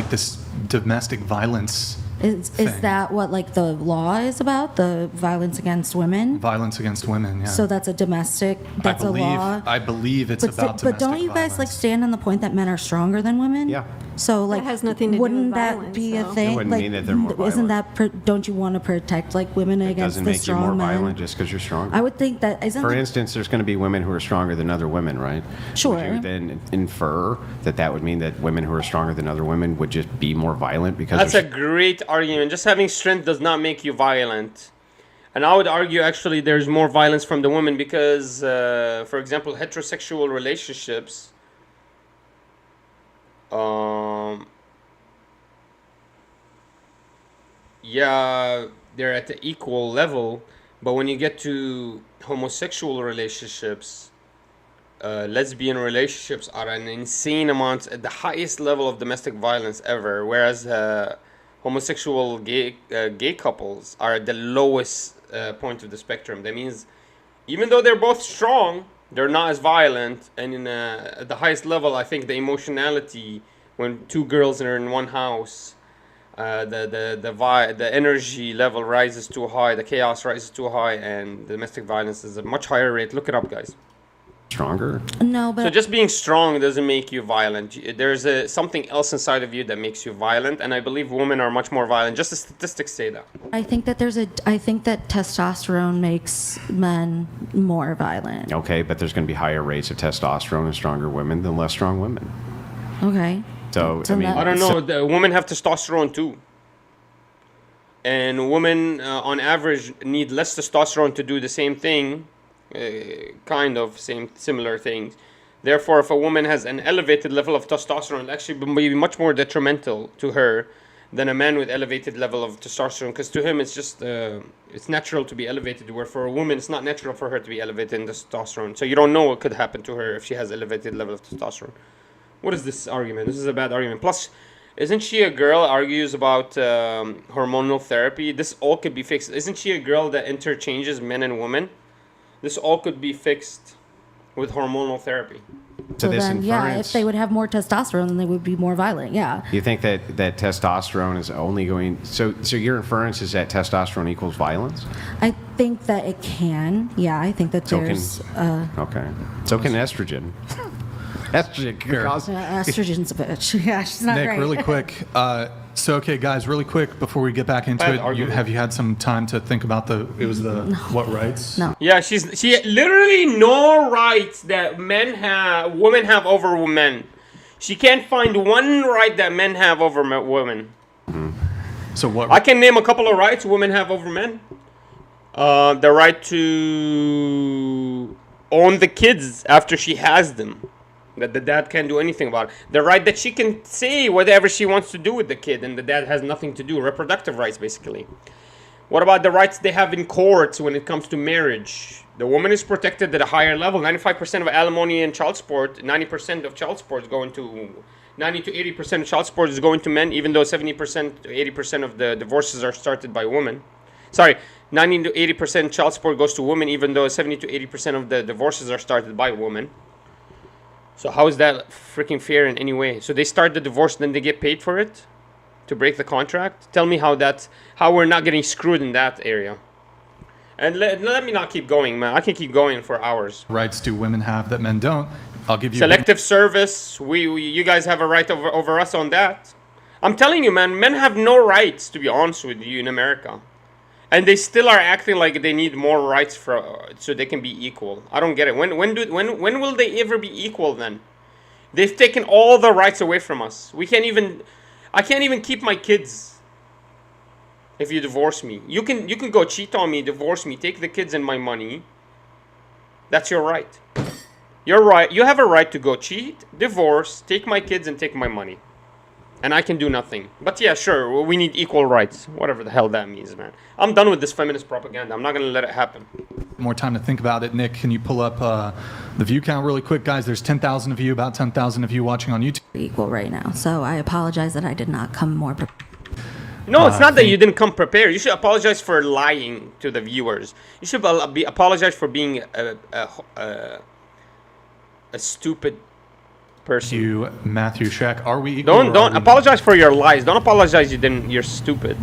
this domestic violence. Is that what like the law is about? The violence against women? Violence against women, yeah. So that's a domestic. That's a law. I believe it's But about domestic don't you guys like stand on the point that men are stronger than women? Yeah. So like That has nothing to do wouldn't with that violence, be a though. thing? It wouldn't like, mean that they're more isn't violent. that don't you want to protect like women It against doesn't the make you more strong men? violent just because you're stronger. I would think that isn't. For the- instance, there's going to be women who are stronger than other women, right? Sure. Would you then infer that would mean that women who are stronger than other women would just be more violent because That's they're a great argument. Just having strength does not make you violent. And I would argue actually there's more violence from the women because, for example, heterosexual relationships, yeah, they're at the equal level. But when you get to homosexual relationships, lesbian relationships are an insane amount at the highest level of domestic violence ever, whereas homosexual gay couples are at the lowest point of the spectrum. That means even though they're both strong, they're not as violent. And at the highest level, I think the emotionality when two girls are in one house, the energy level rises too high, the chaos rises too high, and domestic violence is a much higher rate. Look it up, guys. Stronger? No, but So just being strong doesn't make you violent. There's something else inside of you that makes you violent, and I believe women are much more violent. Just the statistics say that. I think that I think that testosterone makes men more violent. Okay, but there's going to be higher rates of testosterone in stronger women than less strong women. Okay. So, So I mean, that- I don't know. The women have testosterone too, and women on average need less testosterone to do the same thing, similar things. Therefore, if a woman has an elevated level of testosterone, it'll actually be much more detrimental to her than a man with elevated level of testosterone, because to him it's just it's natural to be elevated, where for a woman it's not natural for her to be elevated in testosterone. So you don't know what could happen to her if she has elevated level of testosterone. What is this argument? This is a bad argument. Plus, isn't she a girl argues about hormonal therapy? This all could be fixed. Isn't she a girl that interchanges men and women? This all could be fixed with hormonal therapy. So this then, yeah, if they would have more testosterone, then they would be more violent. Yeah. You think that testosterone is only going? So your inference is that testosterone equals violence? I think that it can. Yeah, I think that So there's. okay. So can estrogen. Estrogen can cause. Estrogen's a bitch. Yeah, she's not Nick, great. really quick. Okay, guys, really quick before we get back into it, have you had some time to think about what rights? No. Yeah, she literally no rights that women have over men. She can't find one right that men have over women. So what? I can name a couple of rights women have over men. The right to own the kids after she has them. That the dad can't do anything about it. The right that she can say whatever she wants to do with the kid and the dad has nothing to do. Reproductive rights, basically. What about the rights they have in courts when it comes to marriage? The woman is protected at a higher level. 95% of alimony and child support, 90% of child support is going to... 90 to 80% of child support is going to men, even though 70% to 80% of the divorces are started by women. Sorry, 90 to 80% child support goes to women, even though 70 to 80% of the divorces are started by women. So how is that freaking fair in any way? So they start the divorce, then they get paid for it to break the contract? Tell me how we're not getting screwed in that area. And let me not keep going, man. I can keep going for hours. Rights do women have that men don't? I'll give you selective service. You guys have a right over us on that. I'm telling you, man. Men have no rights, to be honest with you, in America, and they still are acting like they need more rights so they can be equal. I don't get it. When will they ever be equal then? They've taken all the rights away from us. I can't even keep my kids. If you divorce me, you can go cheat on me, divorce me, take the kids and my money. That's your right. You're right. You have a right to go cheat, divorce, take my kids and take my money. And I can do nothing. But yeah, sure, we need equal rights. Whatever the hell that means, man. I'm done with this feminist propaganda. I'm not going to let it happen. More time to think about it. Nick, can you pull up the view count really quick? Guys, there's 10,000 of you, about 10,000 of you watching on YouTube. Equal right now. So I apologize that I did not come more prepared. No, it's not that you didn't come prepared. You should apologize for lying to the viewers. You should apologize for being a stupid person. You, Matthew Shack, are we equal? Don't apologize for your lies. Don't apologize you're stupid.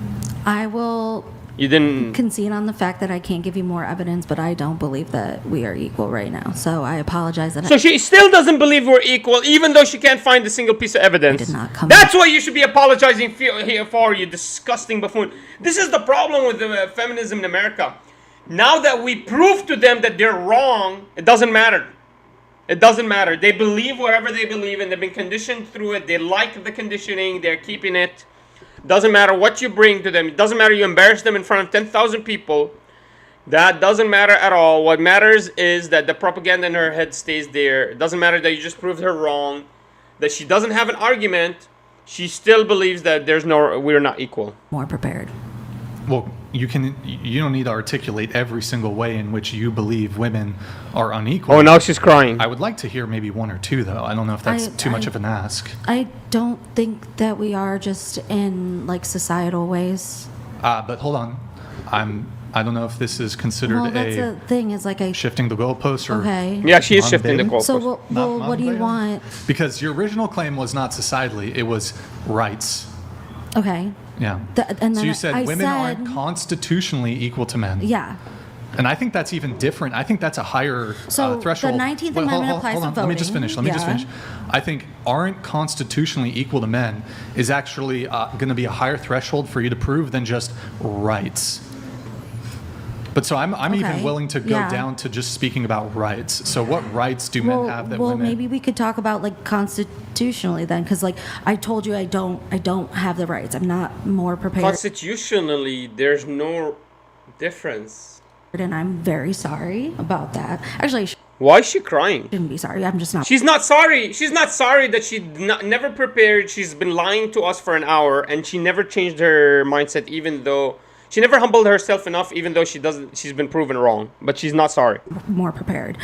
I will concede on the fact that I can't give you more evidence, but I don't believe that we are equal right now. So I apologize that she still doesn't believe we're equal, even though she can't find a single piece of evidence. Did not come That's what you should be apologizing for, you disgusting buffoon. This is the problem with the feminism in America. Now that we prove to them that they're wrong, it doesn't matter. It doesn't matter. They believe whatever they believe, and they've been conditioned through it. They like the conditioning. They're keeping it. Doesn't matter what you bring to them. It doesn't matter you embarrass them in front of 10,000 people. That doesn't matter at all. What matters is that the propaganda in her head stays there. It doesn't matter that you just proved her wrong, that she doesn't have an argument. She still believes that we're not equal. More prepared. Well, you don't need to articulate every single way in which you believe women are unequal. Oh, now she's crying. I would like to hear maybe one or two, though. I don't know if that's too much of an ask. I don't think that we are, just in like societal ways. But hold on, I don't know if this is considered that's the thing is like shifting the goalposts or okay. Yeah, she is shifting the goalposts. So what do you want? Because your original claim was not societally; it was rights. Okay. Yeah. And so then you said women aren't constitutionally equal to men. Yeah. And I think that's even different. I think that's a higher threshold. The 19th Amendment applies to voting. Let me just finish. I think aren't constitutionally equal to men is actually going to be a higher threshold for you to prove than just rights. But so I'm even willing to go down to just speaking about rights. So what rights do men have that women? Well, maybe we could talk about like constitutionally then, because like I told you, I don't have the rights. I'm not more prepared. Constitutionally, there's no difference. And I'm very sorry about that. Actually, why is she crying? Shouldn't be sorry. I'm just not. She's not sorry. She's not sorry that she never prepared. She's been lying to us for an hour, and she never changed her mindset, even though. She never humbled herself enough, even though she's been proven wrong. But she's not sorry. More prepared.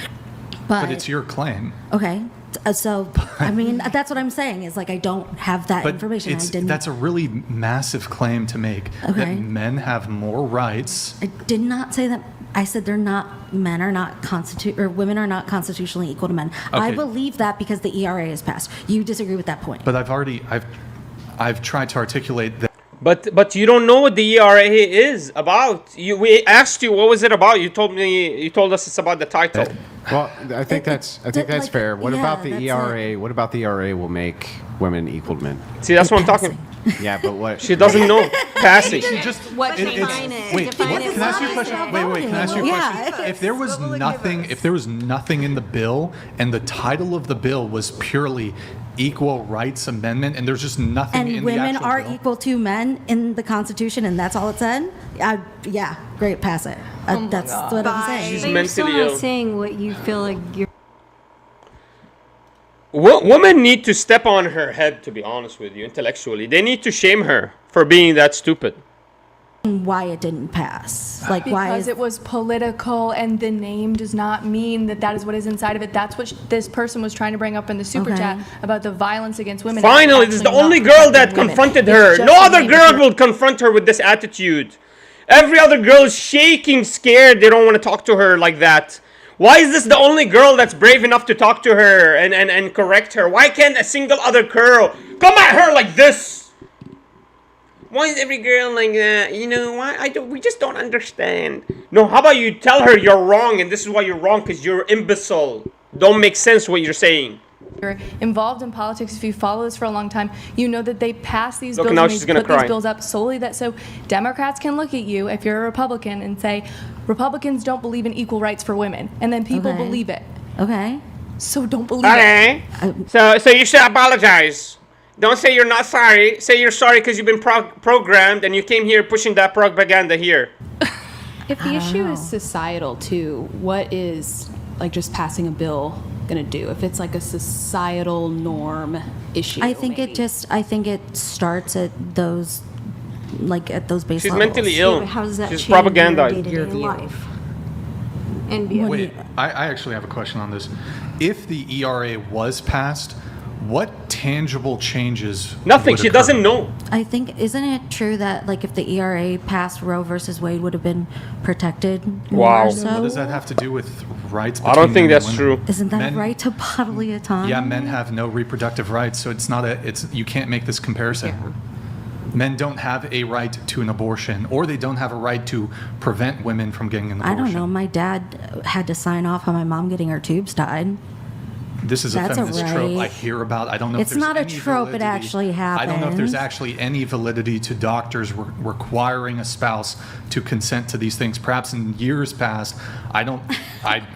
But it's your claim. Okay. So, I mean, that's what I'm saying is like I don't have that But information. I didn't. that's a really massive claim to make that men have more rights. I did not say that. I said women are not constitutionally equal to men. I Okay. believe that because the ERA is passed. You disagree with that point. But I've tried to articulate that. But you don't know what the ERA is about. We asked you what was it about. You told us it's about the title. Well, I think that's fair. What about the that's ERA? What about the ERA will make women equal to men? See, that's what I'm talking. Yeah, but what? She doesn't know. Passing. She just What it- it's- define it? Wait, Define what, it can I ask you a question? Wait, can I ask you a Yeah. question? If there was nothing in the bill, and the title of the bill was purely Equal Rights Amendment, and there's just nothing in And the women actual are bill. equal to men in the Constitution, and that's all it said. Yeah, great, pass it. That's what I'm saying. She's But you're still mentally not ill. saying what you feel like you're. Women need to step on her head, to be honest with you, intellectually. They need to shame her for being that stupid. Why it didn't pass? Like why? Because it was political, and the name does not mean that is what is inside of it. That's what this person was trying to bring up in the super Okay. chat about the violence against women. Finally, It's this is the actually only not girl that protecting women. confronted It's her. just No a other name girl for- will confront her with this attitude. Every other girl is shaking, scared. They don't want to talk to her like that. Why is this the only girl that's brave enough to talk to her and correct her? Why can't a single other girl come at her like this? Why is every girl like that? You know, why? We just don't understand. No, how about you tell her you're wrong and this is why you're wrong because you're imbecile. Don't make sense what you're saying. You're involved in politics. If you follow this for a long time, you know that they pass these Look, bills now and she's they gonna put cry. these bills up solely that so Democrats can look at you if you're a Republican and say Republicans don't believe in equal rights for women, and then people Okay. believe it. Okay. So don't believe Okay. So you should apologize. Don't say you're not sorry. Say you're sorry because you've been programmed and you came here pushing that propaganda here. If the issue is societal too, what is like just passing a bill gonna do? If it's like a societal norm issue, I think it starts at those base She's levels. mentally ill. But how does that She's change propagandized. your day-to-day life? And beyond. Wait, I actually have a question on this. If the ERA was passed, what tangible changes? Nothing. would She occur? doesn't know. I think, isn't it true that like if the ERA passed, Roe versus Wade would have been protected Wow. more so? What does that have to do with rights? I don't between think men and that's women? true. Isn't that Men- right to bodily autonomy? Yeah, men have no reproductive rights, so it's not you can't make this comparison. Men don't have a right to an abortion, or they don't have a right to prevent women from getting an I abortion. don't know. My dad had to sign off on my mom getting her tubes tied. This is a That's a feminist trope I right. hear about. I don't know It's if there's not a any trope, it validity. actually I don't know if there's happens. actually any validity to doctors requiring a spouse to consent to these things. Perhaps in years past, I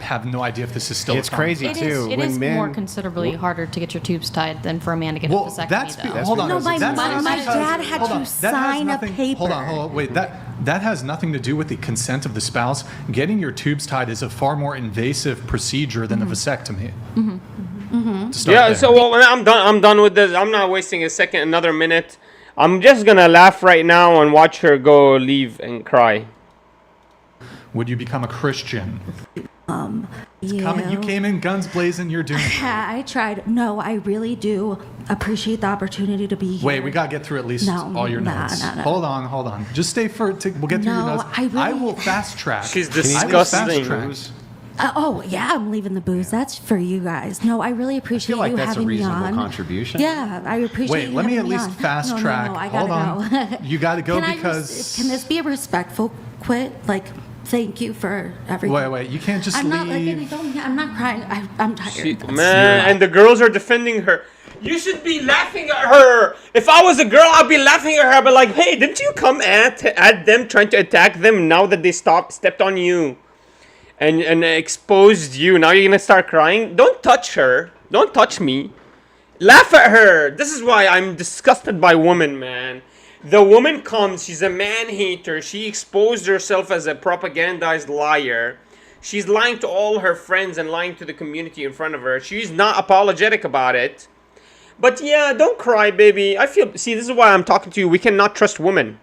have no idea if this is still It's a common crazy, practice. too. It when is men, more considerably harder to get your tubes tied than for a man to get Well, a vasectomy, that's though. hold on. No, my That's dad had hold to on. That has sign a nothing- paper. Hold on. Wait, that has nothing to do with the consent of the spouse. Getting your tubes tied is a far more invasive procedure than a vasectomy. To start Yeah, there. so well, I'm done with this. I'm not wasting another minute. I'm just gonna laugh right now and watch her go leave and cry. Would you become a Christian? Yeah. You came in guns blazing. You're doing. I tried. No, I really do appreciate the opportunity to be here. Wait, we gotta get through at least all your notes. Nah. Hold on. Just stay we'll get through your No, notes. I will fast track. She's I will fast disgusting. track. Yeah, I'm leaving the booze. That's for you guys. No, I really appreciate like you that's a having me reasonable on. contribution. Yeah, I appreciate Wait, you let me having at least on. fast No, track. I Hold gotta on. go. You gotta go Can because. can this be a respectful quit? Like, thank you for everything. Wait. You can't just I'm leave. I'm not crying. I'm tired. Man, and the girls are defending her. You should be laughing at her. If I was a girl, I'd be laughing at her. But like, hey, didn't you come at them trying to attack them now that they stepped on you and exposed you? Now you're gonna start crying? Don't touch her. Don't touch me. Laugh at her. This is why I'm disgusted by women, man. The woman comes, she's a man-hater. She exposed herself as a propagandized liar. She's lying to all her friends and lying to the community in front of her. She's not apologetic about it. But yeah, don't cry, baby. See, this is why I'm talking to you. We cannot trust women.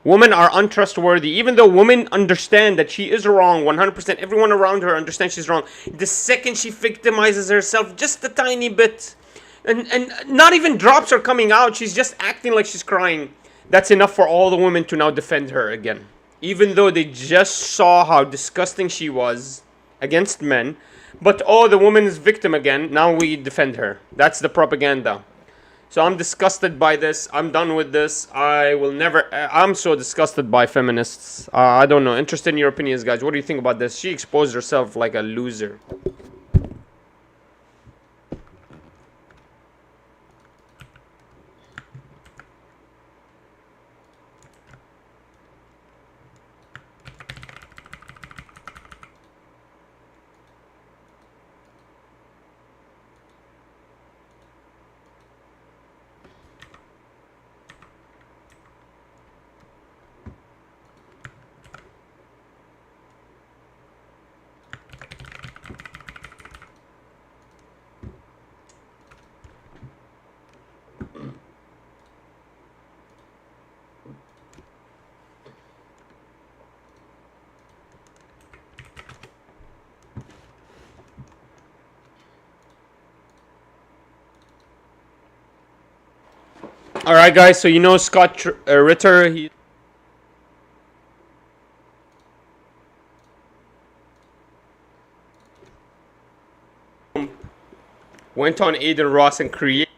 Women are untrustworthy. Even though women understand that she is wrong 100%, everyone around her understands she's wrong. The second she victimizes herself just a tiny bit, and not even drops are coming out, she's just acting like she's crying, that's enough for all the women to now defend her again. Even though they just saw how disgusting she was against men. But, oh, the woman is victim again. Now we defend her. That's the propaganda. So I'm disgusted by this. I'm done with this. I will never... I'm so disgusted by feminists. I don't know. Interested in your opinions, guys. What do you think about this? She exposed herself like a loser. All right, guys. So you know Scott Ritter. He went on Adin Ross and created.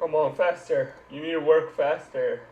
Come on, faster. You need to work faster.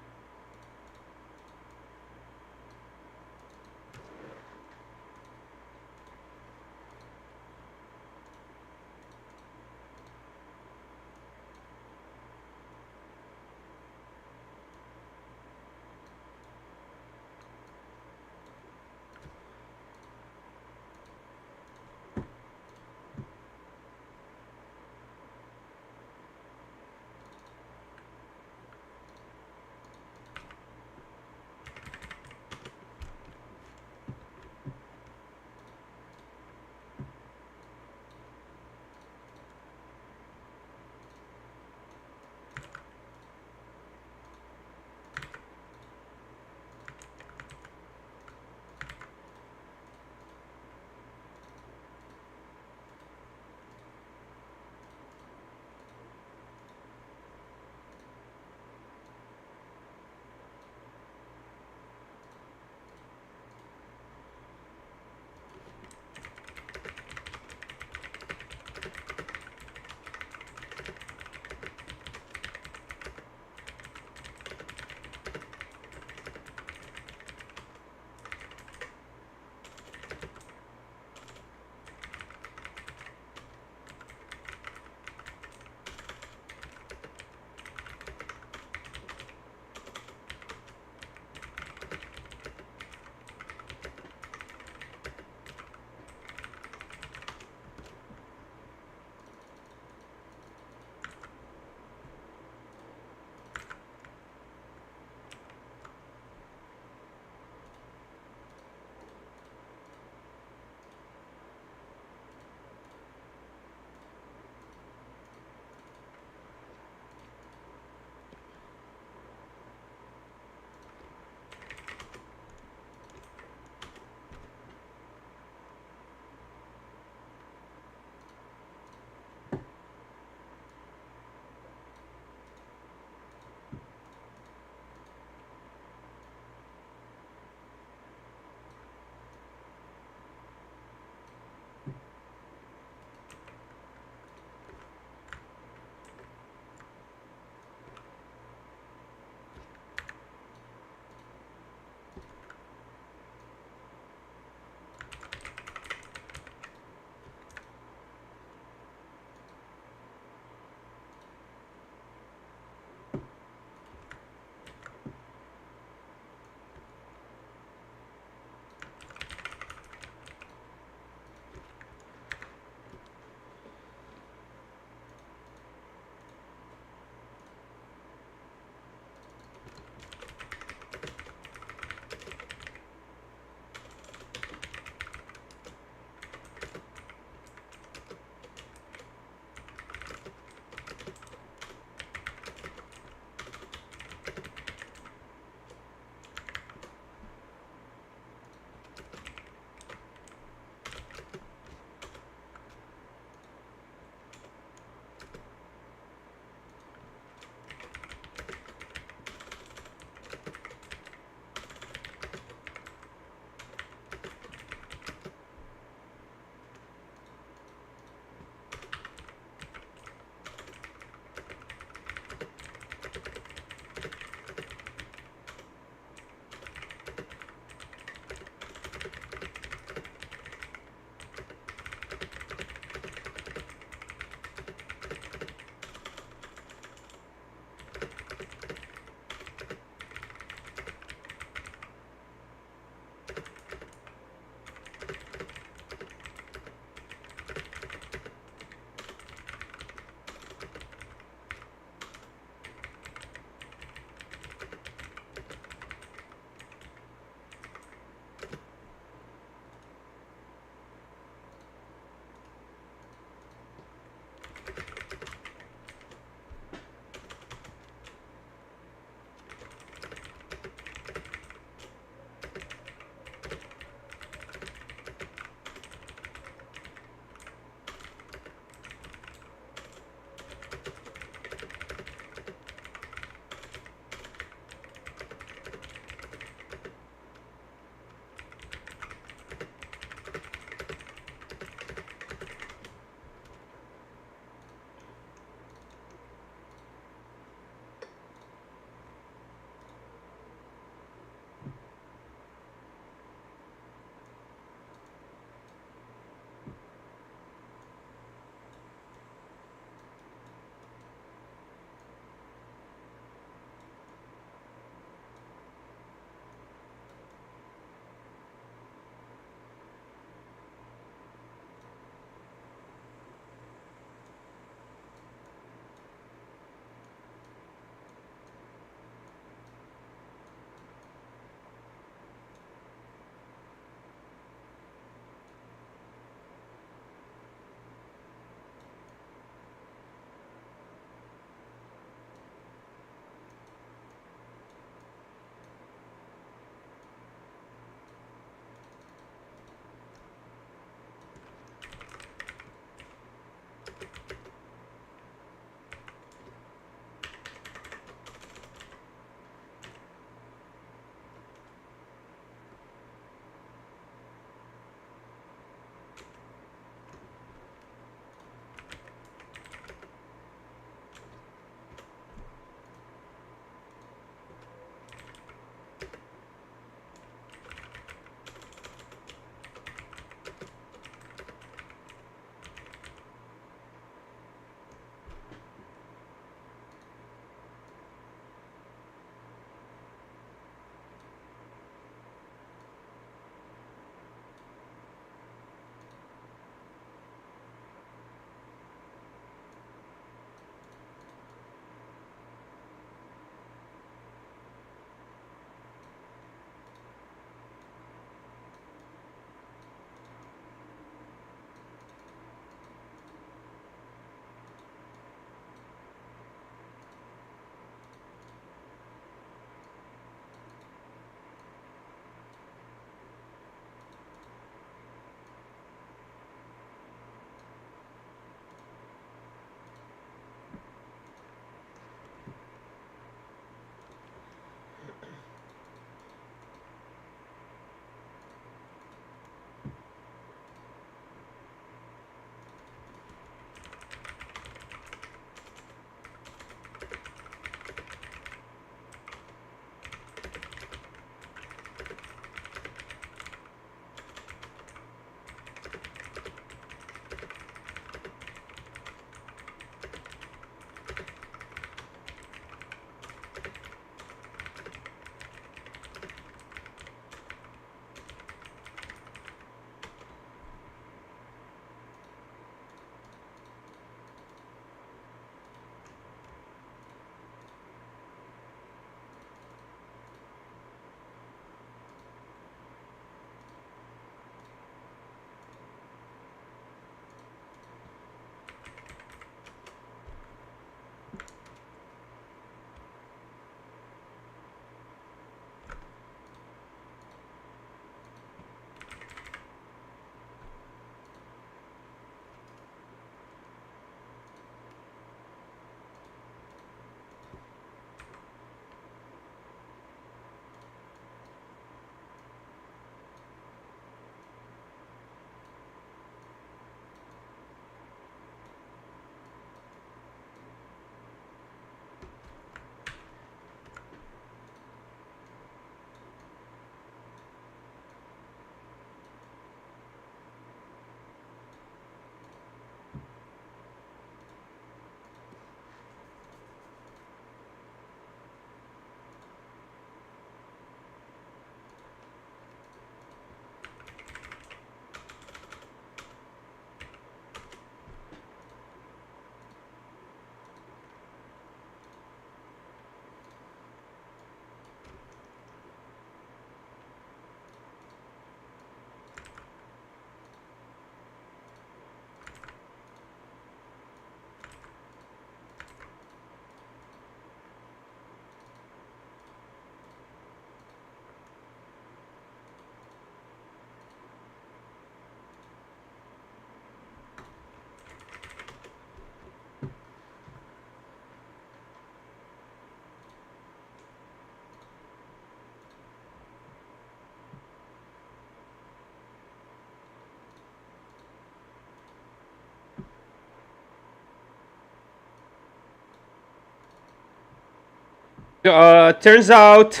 Turns out,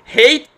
hate.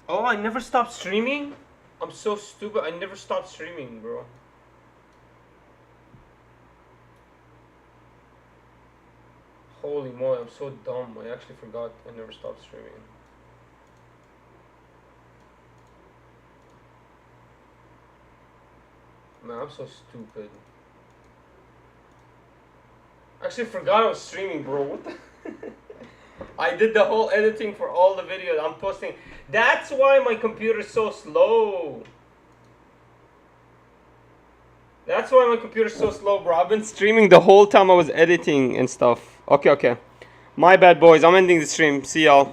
Oh, I never stopped streaming? I'm so stupid. I never stopped streaming, bro. Holy moly, I'm so dumb. I actually forgot I never stopped streaming. Man, I'm so stupid. I actually forgot I was streaming, bro. What the? I did the whole editing for all the videos I'm posting. That's why my computer is so slow. That's why my computer's so slow, bro. I've been streaming the whole time I was editing and stuff. Okay. My bad, boys. I'm ending the stream. See y'all.